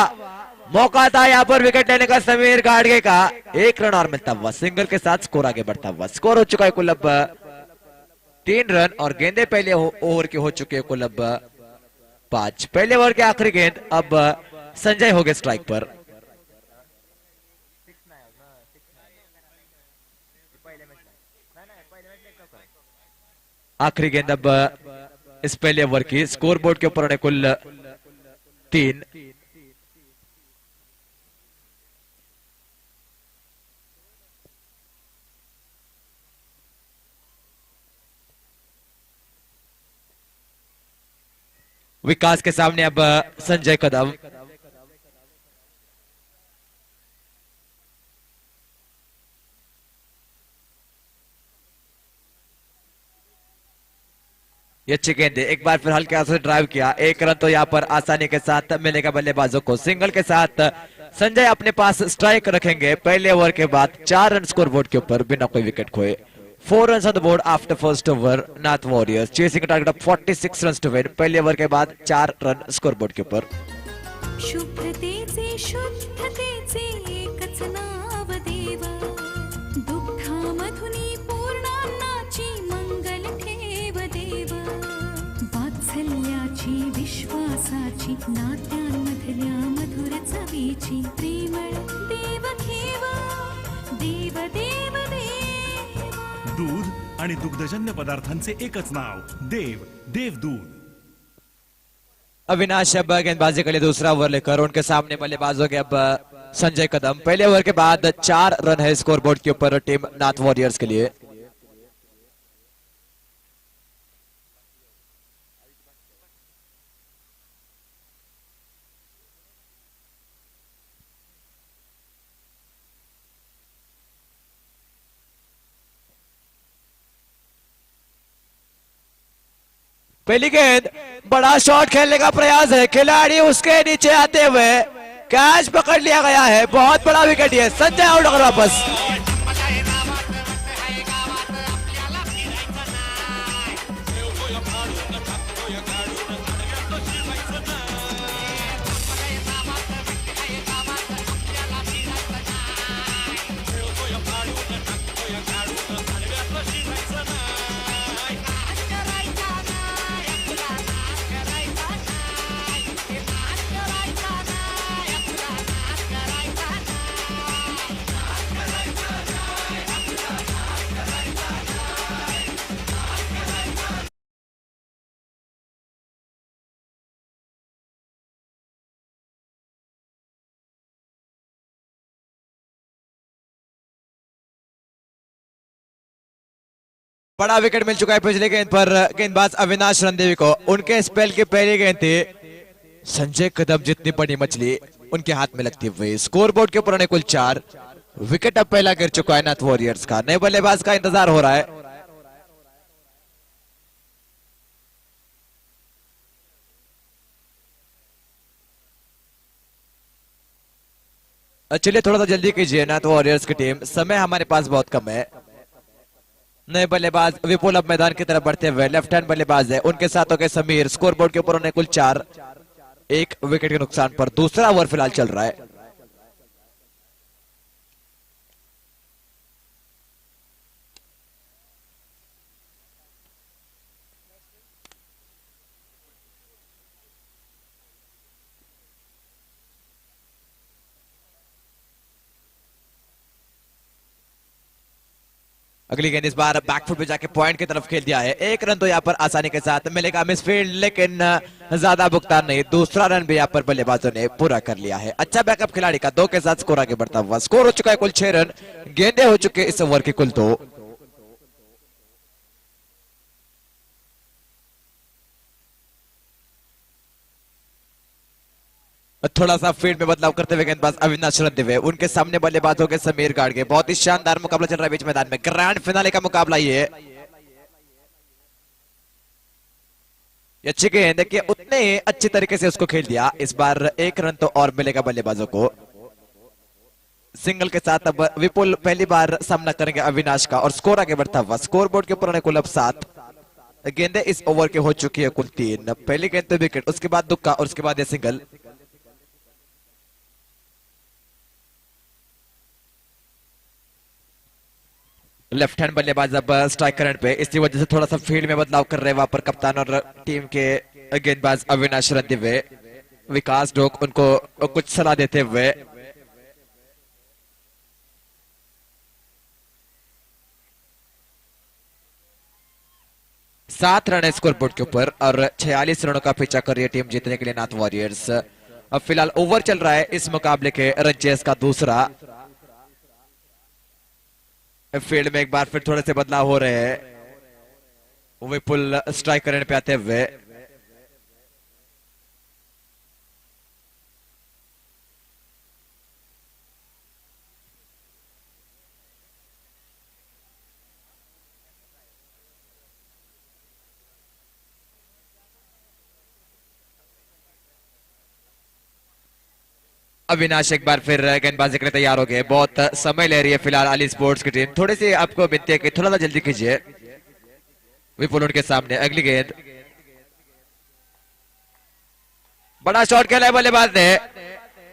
मौका था यहाँ पर विकेट लेने का समीर गाड़गे का। 1 रन और मिलता हुआ सिंगल के साथ स्कोर आगे बढ़ता हुआ। स्कोर हो चुका है कुल अब 3 रन और गेंदे पहले ओवर के हो चुके हैं कुल अब 5। पहले ओवर के आखिरी गेंद अब संजय हो गए स्ट्राइक पर। आखिरी गेंद अब इस पहले ओवर की। स्कोर बोर्ड के ऊपर कुल 3। विकास के सामने अब संजय कदम। ये अच्छी गेंद है, एक बार फिर हल्के हाथ से ड्राइव किया। 1 रन तो यहाँ पर आसानी के साथ मिलेगा बल्लेबाजों को। सिंगल के साथ संजय अपने पास स्ट्राइक रखेंगे। पहले ओवर के बाद 4 रन स्कोर बोर्ड के ऊपर बिना कोई विकेट खोए। 4 runs on the board after first over. Nath Warriors chasing a target of 46 runs to win. पहले ओवर के बाद 4 रन स्कोर बोर्ड के ऊपर। शुभ्रतेचे शुद्धतेचे एकच नाव देव, दुग्धामधुनी पूर्णान्नाची मंगल ठेव देव, वात्सल्याची विश्वासाची नात्यांमधल्या मधुर चवीची प्रेमळ देव घेव, देव देव देव। दूध आणि दुग्धजन्य पदार्थांचे एकच नाव, देव दूध। अविनाश अब गेंदबाजी के लिए दूसरा ओवर लेकर उनके सामने बल्लेबाजों के अब संजय कदम। पहले ओवर के बाद 4 रन है स्कोर बोर्ड के ऊपर टीम नाथ वॉरियर्स के लिए। पहली गेंद, बड़ा शॉट खेलने का प्रयास है। खिलाड़ी उसके नीचे आते हुए कैच पकड़ लिया गया है। बहुत बड़ा विकेट है। संजय आउट होकर वापस। बड़ा विकेट मिल चुका है पिछले गेंद पर गेंदबाज अविनाश रणदेवी को। उनके स्पेल की पहली गेंद थी। संजय कदम जितनी बड़ी मछली उनके हाथ में लगती हुई। स्कोर बोर्ड के ऊपर कुल 4 विकेट अब पहला गिर चुका है नाथ वॉरियर्स का। नए बल्लेबाज का इंतजार हो रहा है। चलिए थोड़ा सा जल्दी कीजिए नाथ वॉरियर्स की टीम, समय हमारे पास बहुत कम है। नए बल्लेबाज विपुल अब मैदान की तरफ बढ़ते हुए लेफ्ट हैंड बल्लेबाज है। उनके साथ हो गए समीर। स्कोर बोर्ड के ऊपर उन्हें कुल 4, 1 विकेट के नुकसान पर दूसरा ओवर फिलहाल चल रहा है। अगली गेंद इस बार बैकफुट पे जाके पॉइंट की तरफ खेल दिया है। 1 रन तो यहाँ पर आसानी के साथ मिलेगा मिसफील्ड, लेकिन ज्यादा भुगतान नहीं। दूसरा रन भी यहाँ पर बल्लेबाजों ने पूरा कर लिया है। अच्छा बैकअप खिलाड़ी का 2 के साथ स्कोर आगे बढ़ता हुआ। स्कोर हो चुका है कुल 6 रन। गेंदे हो चुके इस ओवर की कुल 2। थोड़ा सा फील्ड में बदलाव करते हुए गेंदबाज अविनाश रणदेवी। उनके सामने बल्लेबाज हो गए समीर गाड़गे। बहुत ही शानदार मुकाबला चल रहा है बीच मैदान में। ग्रैंड फिनाले का मुकाबला ये अच्छी गेंद देखिए, उतने अच्छी तरीके से उसको खेल दिया। इस बार 1 रन तो और मिलेगा बल्लेबाजों को। सिंगल के साथ अब विपुल पहली बार सामना करेंगे अविनाश का और स्कोर आगे बढ़ता हुआ स्कोर बोर्ड के ऊपर अनुकूल अब 7 गेंदें इस ओवर के हो चुकी है कुल 3 पहली गेंद पे विकेट उसके बाद दुक्का और उसके बाद ये सिंगल लेफ्ट हैंड बल्लेबाज अब स्ट्राइक करंट पे इसी वजह से थोड़ा सा फील्ड में बदलाव कर रहे हैं वहां पर कप्तान और टीम के गेंदबाज अविनाश रणदिवे विकास डोक उनको कुछ सलाह देते हुए 7 रन है स्कोर बोर्ड के ऊपर और 46 रनों का पीछा कर रही है टीम जीतने के लिए नाथ वॉरियर्स। अब फिलहाल ओवर चल रहा है इस मुकाबले के रन का दूसरा। फील्ड में एक बार फिर थोड़े से बदलाव हो रहे हैं विपुल स्ट्राइक करने पे आते हुए। अविनाश एक बार फिर गेंदबाजी के लिए तैयार हो गए। बहुत समय ले रही है फिलहाल अली स्पोर्ट्स की टीम। थोड़ी सी आपको विनती है कि थोड़ा सा जल्दी कीजिए। विपुल उनके सामने अगली गेंद बड़ा शॉट खेला है बल्लेबाज ने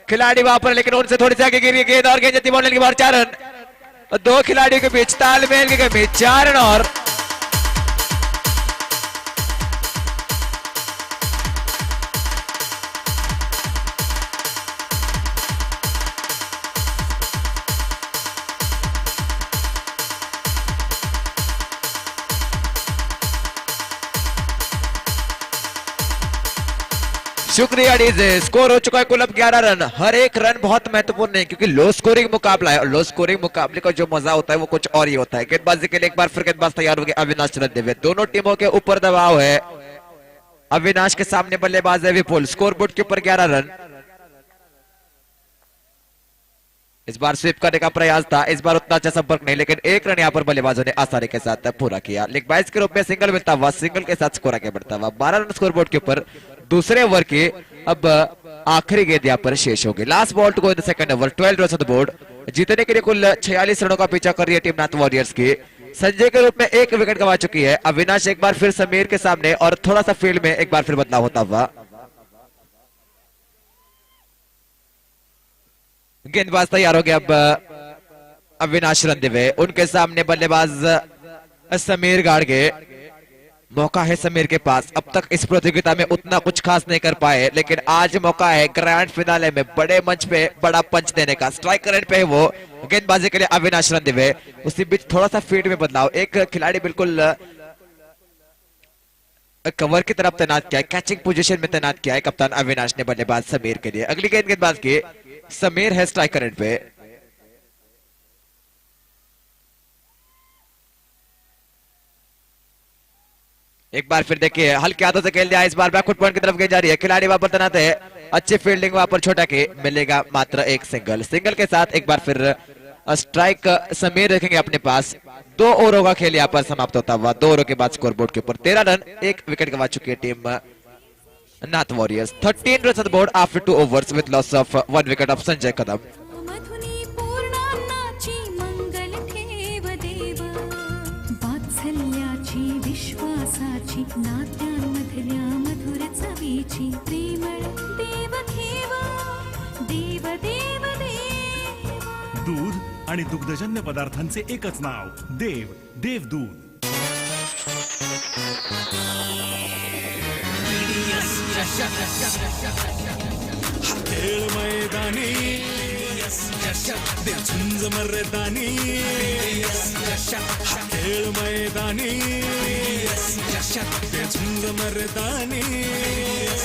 खिलाड़ी वहां पर लेकिन उनसे थोड़ी सी आगे गिरी गेंद और गेंद बाउंड्री के बाहर 4 रन। 2 खिलाड़ियों के बीच तालमेल की कमी 4 रन और शुक्रिया डीजे। स्कोर हो चुका है कुल अब 11 रन। हर एक रन बहुत महत्वपूर्ण है क्योंकि लो स्कोरिंग मुकाबला है और लो स्कोरिंग मुकाबले का जो मजा होता है वो कुछ और ही होता है। गेंदबाजी के लिए एक बार फिर गेंदबाज तैयार हो गए अविनाश रणदिवे। दोनों टीमों के ऊपर दबाव है। अविनाश के सामने बल्लेबाज है विपुल। स्कोर बोर्ड के ऊपर 11 रन। इस बार स्वीप करने का प्रयास था, इस बार उतना अच्छा संपर्क नहीं लेकिन 1 रन यहाँ पर बल्लेबाजों ने आसानी के साथ पूरा किया। लेग बाइस के रूप में सिंगल मिलता हुआ सिंगल के साथ स्कोर आगे बढ़ता हुआ 12 रन स्कोर बोर्ड के ऊपर। दूसरे ओवर की अब आखिरी गेंद यहाँ पर शेष होगी। Last ball to go in the second over. 12 run on the board. जीतने के लिए कुल 46 रनों का पीछा कर रही है टीम नाथ वॉरियर्स की। संजय के रूप में 1 विकेट गंवा चुकी है। अविनाश एक बार फिर समीर के सामने और थोड़ा सा फील्ड में एक बार फिर बदलाव होता हुआ। गेंदबाज तैयार हो गया अब अविनाश रणदिवे। उनके सामने बल्लेबाज समीर गाड़गे। मौका है समीर के पास। अब तक इस प्रतियोगिता में उतना कुछ खास नहीं कर पाए लेकिन आज मौका है ग्रैंड फिनाले में बड़े मंच पे बड़ा पंच देने का। स्ट्राइक रेट पे है वो। गेंदबाजी के लिए अविनाश रणदिवे। उसी बीच थोड़ा सा फील्ड में बदलाव। एक खिलाड़ी बिल्कुल कवर की तरफ तैनात किया है, कैचिंग पोजीशन में तैनात किया है कप्तान अविनाश ने बल्लेबाज समीर के लिए। अगली गेंद गेंदबाज की समीर है स्ट्राइक रेट पे। एक बार फिर देखिए हल्के हाथों से खेल दिया। इस बार बैकफुट पॉइंट की तरफ गेंद जा रही है। खिलाड़ी वहां पर तैनात है। अच्छी फील्डिंग वहां पर छोटा के मिलेगा मात्र 1 सिंगल। सिंगल के साथ एक बार फिर स्ट्राइक समीर रखेंगे अपने पास। 2 ओवरों का खेल यहाँ पर समाप्त होता हुआ। 2 ओवरों के बाद स्कोर बोर्ड के ऊपर 13 रन। 1 विकेट गंवा चुकी है team Nath warriors. 13 run on the board after 2 overs with loss of 1 wicket of Sanjay Kadam. मधुनी पूर्णान्नाची मंगल ठेव देव वात्सल्याची विश्वासाची नात्यांमधल्या मधुर चवीची प्रेमळ देव घेव देव देव देव। दूध आणि दुग्धजन्य पदार्थांचे एकच नाव देव देवदूध। खेळ मैदानी झुंज मर्दानी खेळ मैदानी झुंज मर्दानी।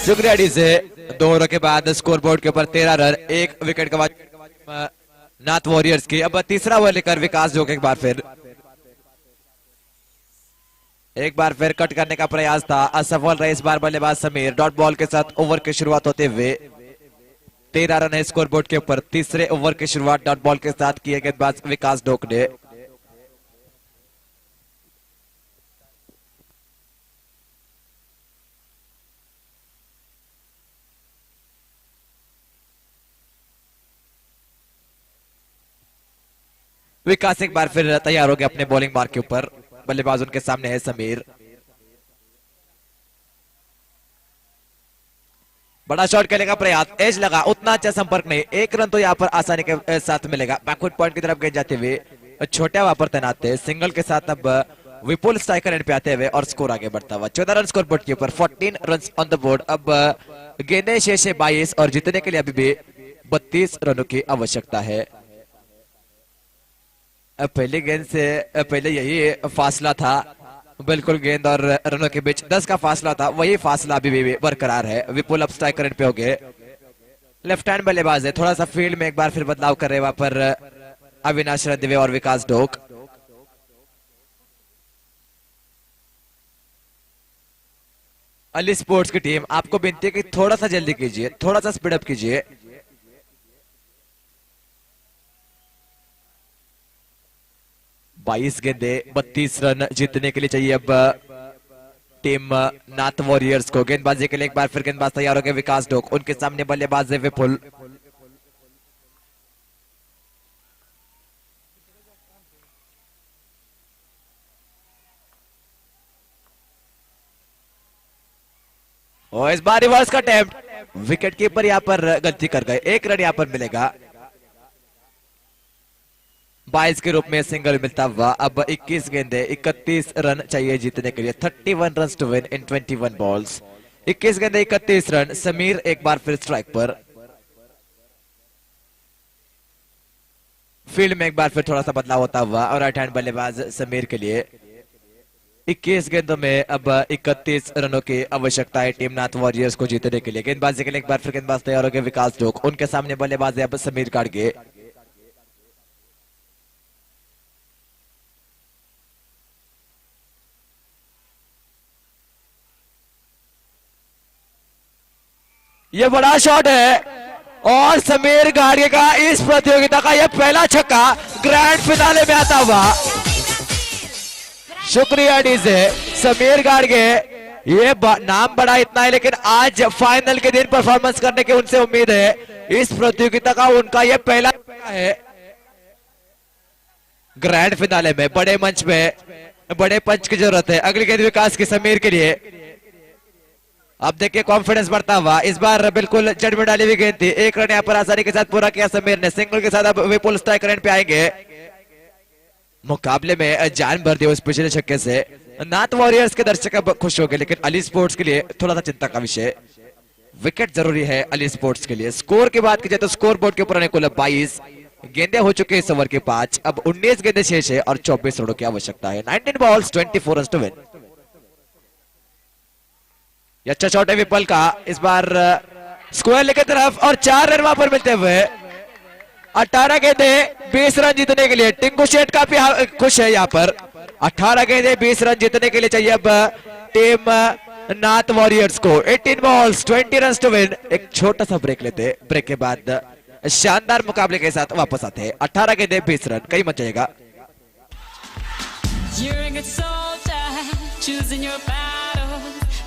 शुक्रिया डी से। 2 ओवरों के बाद स्कोर बोर्ड के ऊपर 13 रन। 1 विकेट गंवा नाथ वॉरियर्स की। अब तीसरा ओवर लेकर विकास जो एक बार फिर कट करने का प्रयास था, असफल रहे इस बार बल्लेबाज समीर। डॉट बॉल के साथ ओवर की शुरुआत होते हुए 13 रन है स्कोर बोर्ड के ऊपर। तीसरे ओवर की शुरुआत डॉट बॉल के साथ किए गेंदबाज विकास डोक ने। विकास एक बार फिर तैयार हो गया अपने बॉलिंग मार्क के ऊपर। बल्लेबाज उनके सामने है समीर। बड़ा शॉट खेलेगा प्रयास, एज लगा, उतना अच्छा संपर्क नहीं, एक रन तो यहाँ पर आसानी के साथ मिलेगा। बैकवर्ड पॉइंट की तरफ गेंद जाते हुए छोटे वहां पर तैनात थे। सिंगल के साथ अब विपुल स्ट्राइकर एंड पे आते हुए और स्कोर आगे बढ़ता हुआ 14 रन स्कोर बोर्ड के ऊपर, 14 रन ऑन द बोर्ड। अब गेंदे शेष है 22 और जीतने के लिए अभी भी 32 रनों की आवश्यकता है। पहली गेंद से पहले यही फासला था, बिल्कुल गेंद और रनों के बीच 10 का फासला था, वही फासला अभी भी बरकरार है। विपुल अब स्ट्राइक करंट पे हो गए। लेफ्ट हैंड बल्लेबाज है, थोड़ा सा फील्ड में एक बार फिर बदलाव कर रहे वहां पर अविनाश रणदिवे और विकास डोक। अली स्पोर्ट्स की टीम आपको विनती है कि थोड़ा सा जल्दी कीजिए, थोड़ा सा स्पीड अप कीजिए। बाईस गेंदे 32 रन जीतने के लिए चाहिए अब टीम नाथ वॉरियर्स को। गेंदबाजी के लिए एक बार फिर गेंदबाज तैयार हो गए विकास डोक, उनके सामने बल्लेबाज है विपुल। और इस बार रिवर्स का अटेम्प्ट, विकेट कीपर यहां पर गलती कर गए, एक रन यहां पर मिलेगा। 22 के रूप में सिंगल मिलता हुआ। अब 21 गेंदे 31 रन चाहिए जीतने के लिए, 31 run to win in 21 balls. 21 गेंदे 31 रन। समीर एक बार फिर स्ट्राइक पर। फील्ड में एक बार फिर थोड़ा सा बदलाव होता हुआ और राइट हैंड बल्लेबाज समीर के लिए 21 गेंदों में अब 31 रनों की आवश्यकता है टीम नाथ वॉरियर्स को जीतने के लिए। गेंदबाजी के लिए एक बार फिर गेंदबाज तैयार हो गए विकास डोक, उनके सामने बल्लेबाज है अब समीर काड़गे। ये बड़ा शॉट है और समीर गाड़गे का इस प्रतियोगिता का यह पहला छक्का ग्रैंड फिनाले में आता हुआ। शुक्रिया डीजे समीर गाड़गे। ये नाम बड़ा इतना है लेकिन आज फाइनल के दिन परफॉर्मेंस करने की उनसे उम्मीद है। इस प्रतियोगिता का उनका यह पहला है ग्रैंड फिनाले में। बड़े मंच में बड़े पंच की जरूरत है। अगली गेंद विकास की समीर के लिए। अब देखिए कॉन्फिडेंस बढ़ता हुआ। इस बार बिल्कुल जड़ में डाली हुई गेंद थी, एक रन यहाँ पर आसानी के साथ पूरा किया समीर ने। सिंगल के साथ अब विपुल स्ट्राइक रन पे आएंगे। मुकाबले में जान भर दी उस पिछले छक्के से। नाथ वॉरियर्स के दर्शक अब खुश हो गए लेकिन अली स्पोर्ट्स के लिए थोड़ा सा चिंता का विषय। विकेट जरूरी है अली स्पोर्ट्स के लिए। स्कोर की बात की जाए तो स्कोर बोर्ड के ऊपर अनुकूल 22 गेंदे हो चुके इस ओवर के 5। अब 19 गेंदे शेष है और 24 रनों की आवश्यकता है। 19 बॉल्स 24 रन टू विन। अच्छा शॉट है विपुल का, इस बार स्क्वायर लेकर तरफ और 4 रन वहां पर मिलते हुए। 18 गेंदे 20 रन जीतने के लिए टिंकू शेठ काफी खुश है यहाँ पर। 18 गेंदे 20 रन जीतने के लिए चाहिए अब टीम नाथ वॉरियर्स को। 18 बॉल्स 20 रन टू विन। एक छोटा सा ब्रेक लेते, ब्रेक के बाद शानदार मुकाबले के साथ वापस आते हैं। 18 गेंदे 20 रन, कहीं मत जाएगा।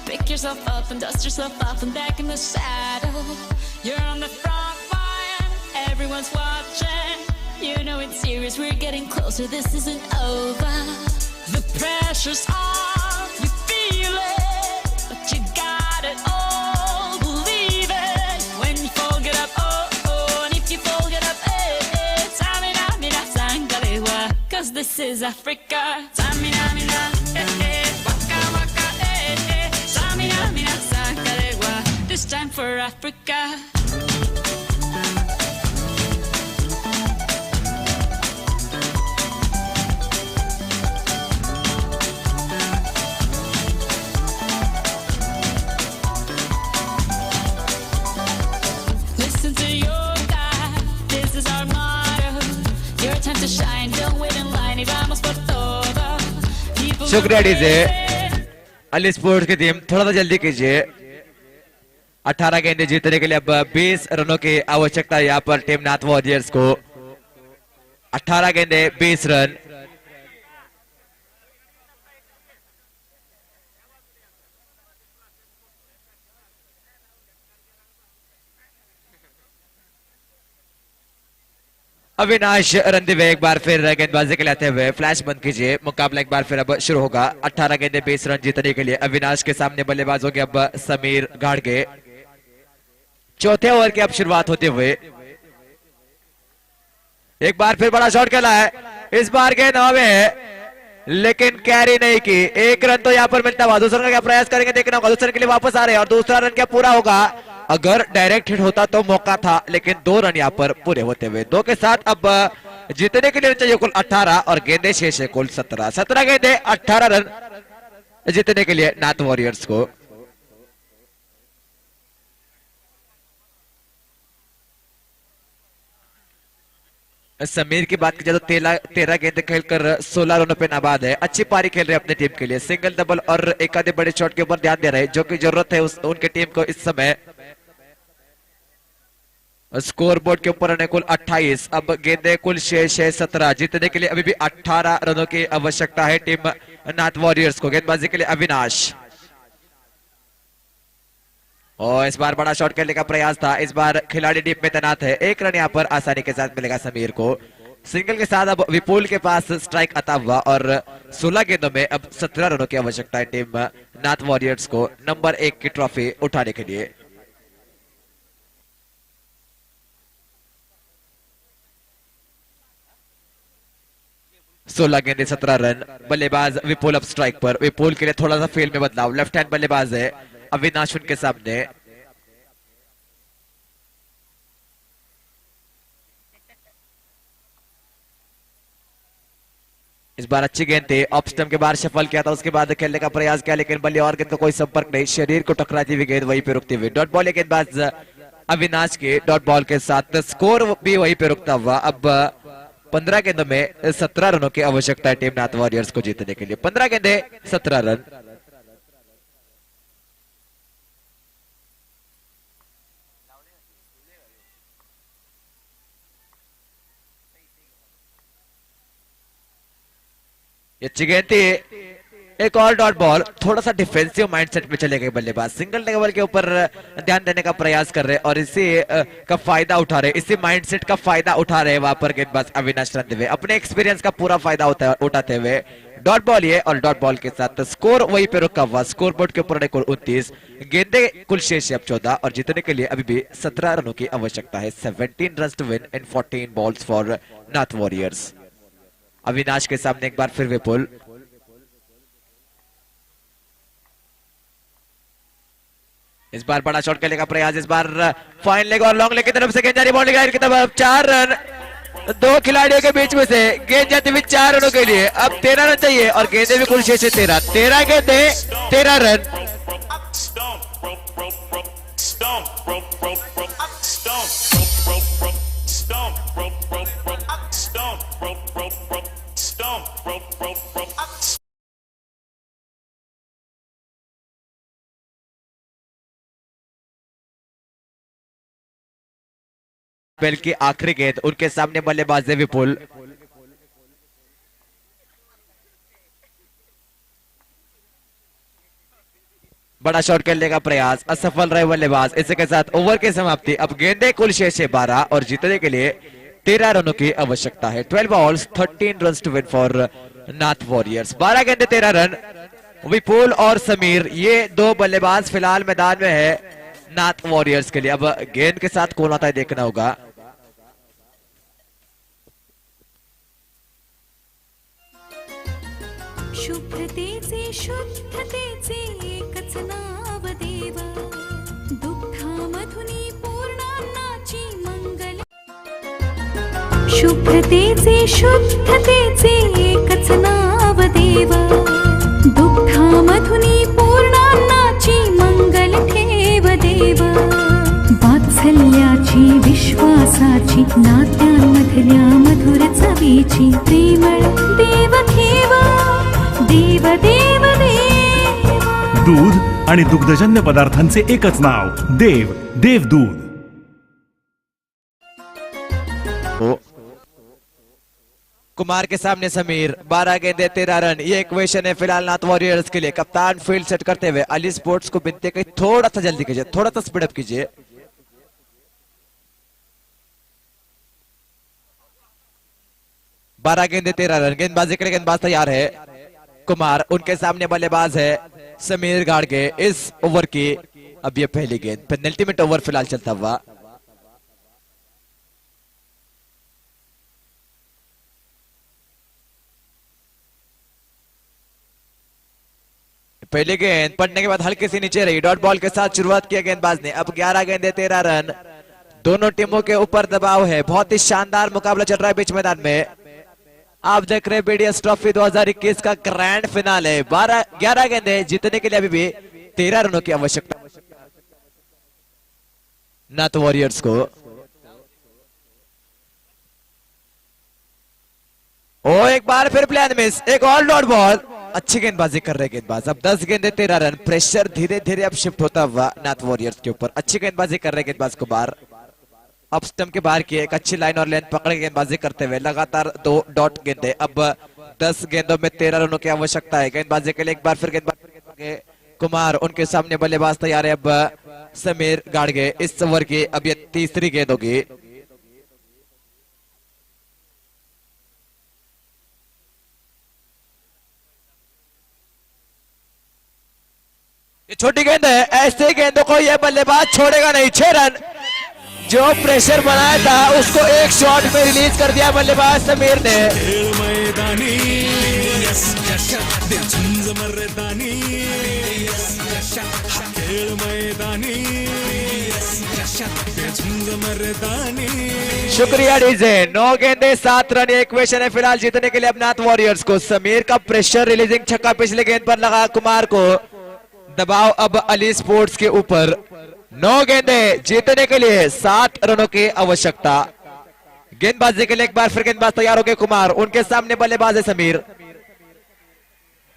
Pick yourself up and dust yourself off and back in the saddle. You're on the front line, everyone's watching. You know it's serious, we're getting closer, this isn't over. The pressure's on, you feel it, but you got it all, believe it. When you fall, get up, oh, oh, and if you fall, get up, eh, eh. Samina, mina, sangalewa, 'cause this is Africa. Samina, mina, eh, eh. This time for Africa. Listen to your God, this is our motto. Your time to shine, don't wait in line. Y vamos por todo. शुक्रिया DJ. Ali sports की team थोड़ा सा जल्दी कीजिए। 18 गेंदे जीतने के लिए अब 20 रनों की आवश्यकता है यहाँ पर टीम नाथ वॉरियर्स को। 18 गेंदे 20 रन। अविनाश रणदीवे एक बार फिर गेंदबाजी के लिए आते हुए फ्लैश बंद कीजिए। मुकाबला एक बार फिर अब शुरू होगा। 18 गेंदे 20 रन जीतने के लिए अविनाश के सामने बल्लेबाज होंगे अब समीर गाड़गे। चौथे ओवर की अब शुरुआत होते हुए एक बार फिर बड़ा शॉट खेला है। इस बार गेंद हवा है लेकिन कैरी नहीं की। एक रन तो यहाँ पर मिलता हुआ। दूसरा रन का प्रयास करेंगे, देखना होगा। दूसरे रन के लिए वापस आ रहे हैं और दूसरा रन क्या पूरा होगा। अगर डायरेक्ट हिट होता तो मौका था, लेकिन 2 रन यहाँ पर पूरे होते हुए 2 के साथ अब जीतने के लिए चाहिए कुल 18 और गेंदे शेष है कुल 17 गेंदे 18 रन जीतने के लिए नाथ वॉरियर्स को। समीर की बात की जाए तो 13 गेंद खेलकर 16 रनों पे नाबाद है। अच्छी पारी खेल रहे हैं अपनी टीम के लिए। सिंगल, डबल और एक आधे बड़े शॉट के ऊपर ध्यान दे रहे हैं, जो कि जरूरत है उनके टीम को इस समय। स्कोर बोर्ड के ऊपर है कुल 28। अब गेंदे कुल शेष है 17। जीतने के लिए अभी भी 18 रनों की आवश्यकता है टीम नाथ वॉरियर्स को। गेंदबाजी के लिए अविनाश, और इस बार बड़ा शॉट खेलने का प्रयास था। इस बार खिलाड़ी डीप में तैनात है। 1 रन यहाँ पर आसानी के साथ मिलेगा समीर को। सिंगल के साथ अब विपुल के पास स्ट्राइक आता हुआ और 16 गेंदों में अब 17 रनों की आवश्यकता है टीम नाथ वॉरियर्स को नंबर 1 की ट्रॉफी उठाने के लिए। सोलह गेंदे 17 रन। बल्लेबाज विपुल अब स्ट्राइक पर। विपुल के लिए थोड़ा सा फील्ड में बदलाव। लेफ्ट हैंड बल्लेबाज है अविनाश उनके सामने। इस बार अच्छी गेंद थी। ऑफ स्टंप के बाहर शफल किया था, उसके बाद खेलने का प्रयास किया, लेकिन बल्ले और गेंद का कोई संपर्क नहीं। शरीर को टकराती हुई गेंद वहीं पे रुकती हुई। डॉट बॉल गेंदबाज अविनाश के डॉट बॉल के साथ स्कोर भी वहीं पे रुकता हुआ। अब 15 गेंदों में 17 रनों की आवश्यकता है टीम नाथ वॉरियर्स को जीतने के लिए। 15 गेंदे 17 रन। अच्छी गेंद थी। एक और डॉट बॉल। थोड़ा सा डिफेंसिव माइंडसेट में चले गए बल्लेबाज। सिंगल लेवल के ऊपर ध्यान देने का प्रयास कर रहे और इसी का फायदा उठा रहे, इसी माइंडसेट का फायदा उठा रहे वहां पर गेंदबाज अविनाश रणदीवे। अपने एक्सपीरियंस का पूरा फायदा उठाते हुए डॉट बॉल ये और डॉट बॉल के साथ स्कोर वहीं पे रुका हुआ। स्कोर बोर्ड के ऊपर कुल 29 गेंदे कुल शेष है अब 14 और जीतने के लिए अभी भी 17 रनों की आवश्यकता है। 17 run to win in 14 balls for Nath warriors. Avinash के सामने एक बार फिर विपुल। इस बार बड़ा शॉट खेलने का प्रयास। इस बार फाइन लेग और लॉन्ग लेग की तरफ से गेंद जारी। बाउंड्री की तरफ 4 रन 2 खिलाड़ियों के बीच में से गेंद जाती हुई 4 रनों के लिए। अब 13 रन चाहिए और गेंदे भी कुल शेष है 13 गेंदे 13 रन। स्पेल की आखिरी गेंद। उनके सामने बल्लेबाज है विपुल। बड़ा शॉट खेलने का प्रयास असफल रहे बल्लेबाज। इसी के साथ ओवर की समाप्ति। अब गेंदे कुल शेष है 12 और जीतने के लिए 13 रनों की आवश्यकता है। 12 balls 13 run to win for Nath warriors. 12 गेंदे 13 रन। विपुल और समीर ये 2 बल्लेबाज फिलहाल मैदान में है नाथ वॉरियर्स के लिए। अब गेंद के साथ कौन आता है देखना होगा। शुभ्रतेचे शुद्धतेचे एकच नाव देव. दुग्धामधुनी पूर्णान्नाची मंगल. शुभ्रतेचे शुद्धतेचे एकच नाव देव. दुग्धामधुनी पूर्णान्नाची मंगल ठेव देव. वात्सल्याची विश्वासाची नात्यांमधल्या मधुर चवीची प्रेमळ देव ठेव. देव देव देव. दूध आणि दुग्धजन्य पदार्थांचे एकच नाव देव देवदूध. कुमार के सामने समीर. 12 गेंदे 13 रन. ये इक्वेशन है फिलहाल नाथ वॉरियर्स के लिए. कप्तान फील्ड सेट करते हुए अली स्पोर्ट्स को बिनती है कि थोड़ा सा जल्दी कीजिए, थोड़ा सा स्पीड अप कीजिए. 12 गेंदे 13 रन। गेंदबाजी के लिए गेंदबाज तैयार है कुमार, उनके सामने बल्लेबाज है समीर गाड़गे। इस ओवर की अब ये पहली गेंद, पेनल्टी ओवर फिलहाल चलता हुआ। पहली गेंद पड़ने के बाद हल्के से नीचे रही, डॉट बॉल के साथ शुरुआत किया गेंदबाज ने। अब 11 गेंदे 13 रन, दोनों टीमों के ऊपर दबाव है। बहुत ही शानदार मुकाबला चल रहा है बीच मैदान में। आप देख रहे हैं बीडीएस ट्रॉफी 2021 का ग्रैंड फिनाले। 11 गेंदे जीतने के लिए अभी भी 13 रनों की आवश्यकता नाथ वॉरियर्स को। ओ एक बार फिर प्लान मिस, एक और डॉट बॉल। अच्छी गेंदबाजी कर रहे गेंदबाज। अब 10 गेंदे 13 रन, प्रेशर धीरे धीरे अब शिफ्ट होता हुआ नाथ वॉरियर्स के ऊपर। अच्छी गेंदबाजी कर रहे गेंदबाज को बाहर, अब स्टंप के बाहर की एक अच्छी लाइन और लेंथ पकड़ के गेंदबाजी करते हुए लगातार 2 डॉट गेंदे। अब 10 गेंदों में 13 रनों की आवश्यकता है गेंदबाजी के लिए। एक बार फिर गेंदबाज कुमार, उनके सामने बल्लेबाज तैयार है अब समीर गाड़गे। इस ओवर की अब ये तीसरी गेंद होगी। छोटी गेंद है, ऐसे गेंदों को यह बल्लेबाज छोड़ेगा नहीं। 6 रन, जो प्रेशर बनाया था उसको एक शॉट में रिलीज कर दिया बल्लेबाज समीर ने। शुक्रिया डीजे। 9 गेंदे 7 रन, ये इक्वेशन है फिलहाल जीतने के लिए अब नाथ वॉरियर्स को। समीर का प्रेशर रिलीजिंग छक्का पिछले गेंद पर लगा कुमार को। दबाव अब अली स्पोर्ट्स के ऊपर। 9 गेंदे जीतने के लिए 7 रनों की आवश्यकता। गेंदबाजी के लिए एक बार फिर गेंदबाज तैयार हो गए कुमार, उनके सामने बल्लेबाज है समीर।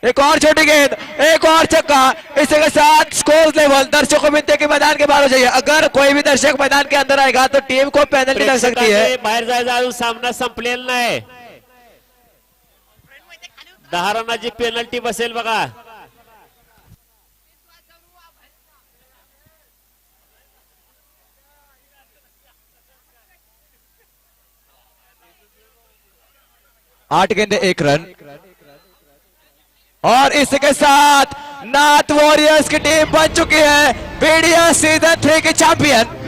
एक और छोटी गेंद, एक और छक्का। इसी के साथ स्कोर लेवल दर्शकों विनती के मैदान के बाहर हो जाइए। अगर कोई भी दर्शक मैदान के अंदर आएगा तो टीम को पेनल्टी लग सकती है। बाहेर जायचं, अजून सामना संपलेला नाही। 10 रनाची पेनल्टी बसेल बघा। आठ गेंदे 1 रन, और इसके साथ नाथ वॉरियर्स की टीम बन चुकी है बीडीएस सीजन 3 की चैंपियन।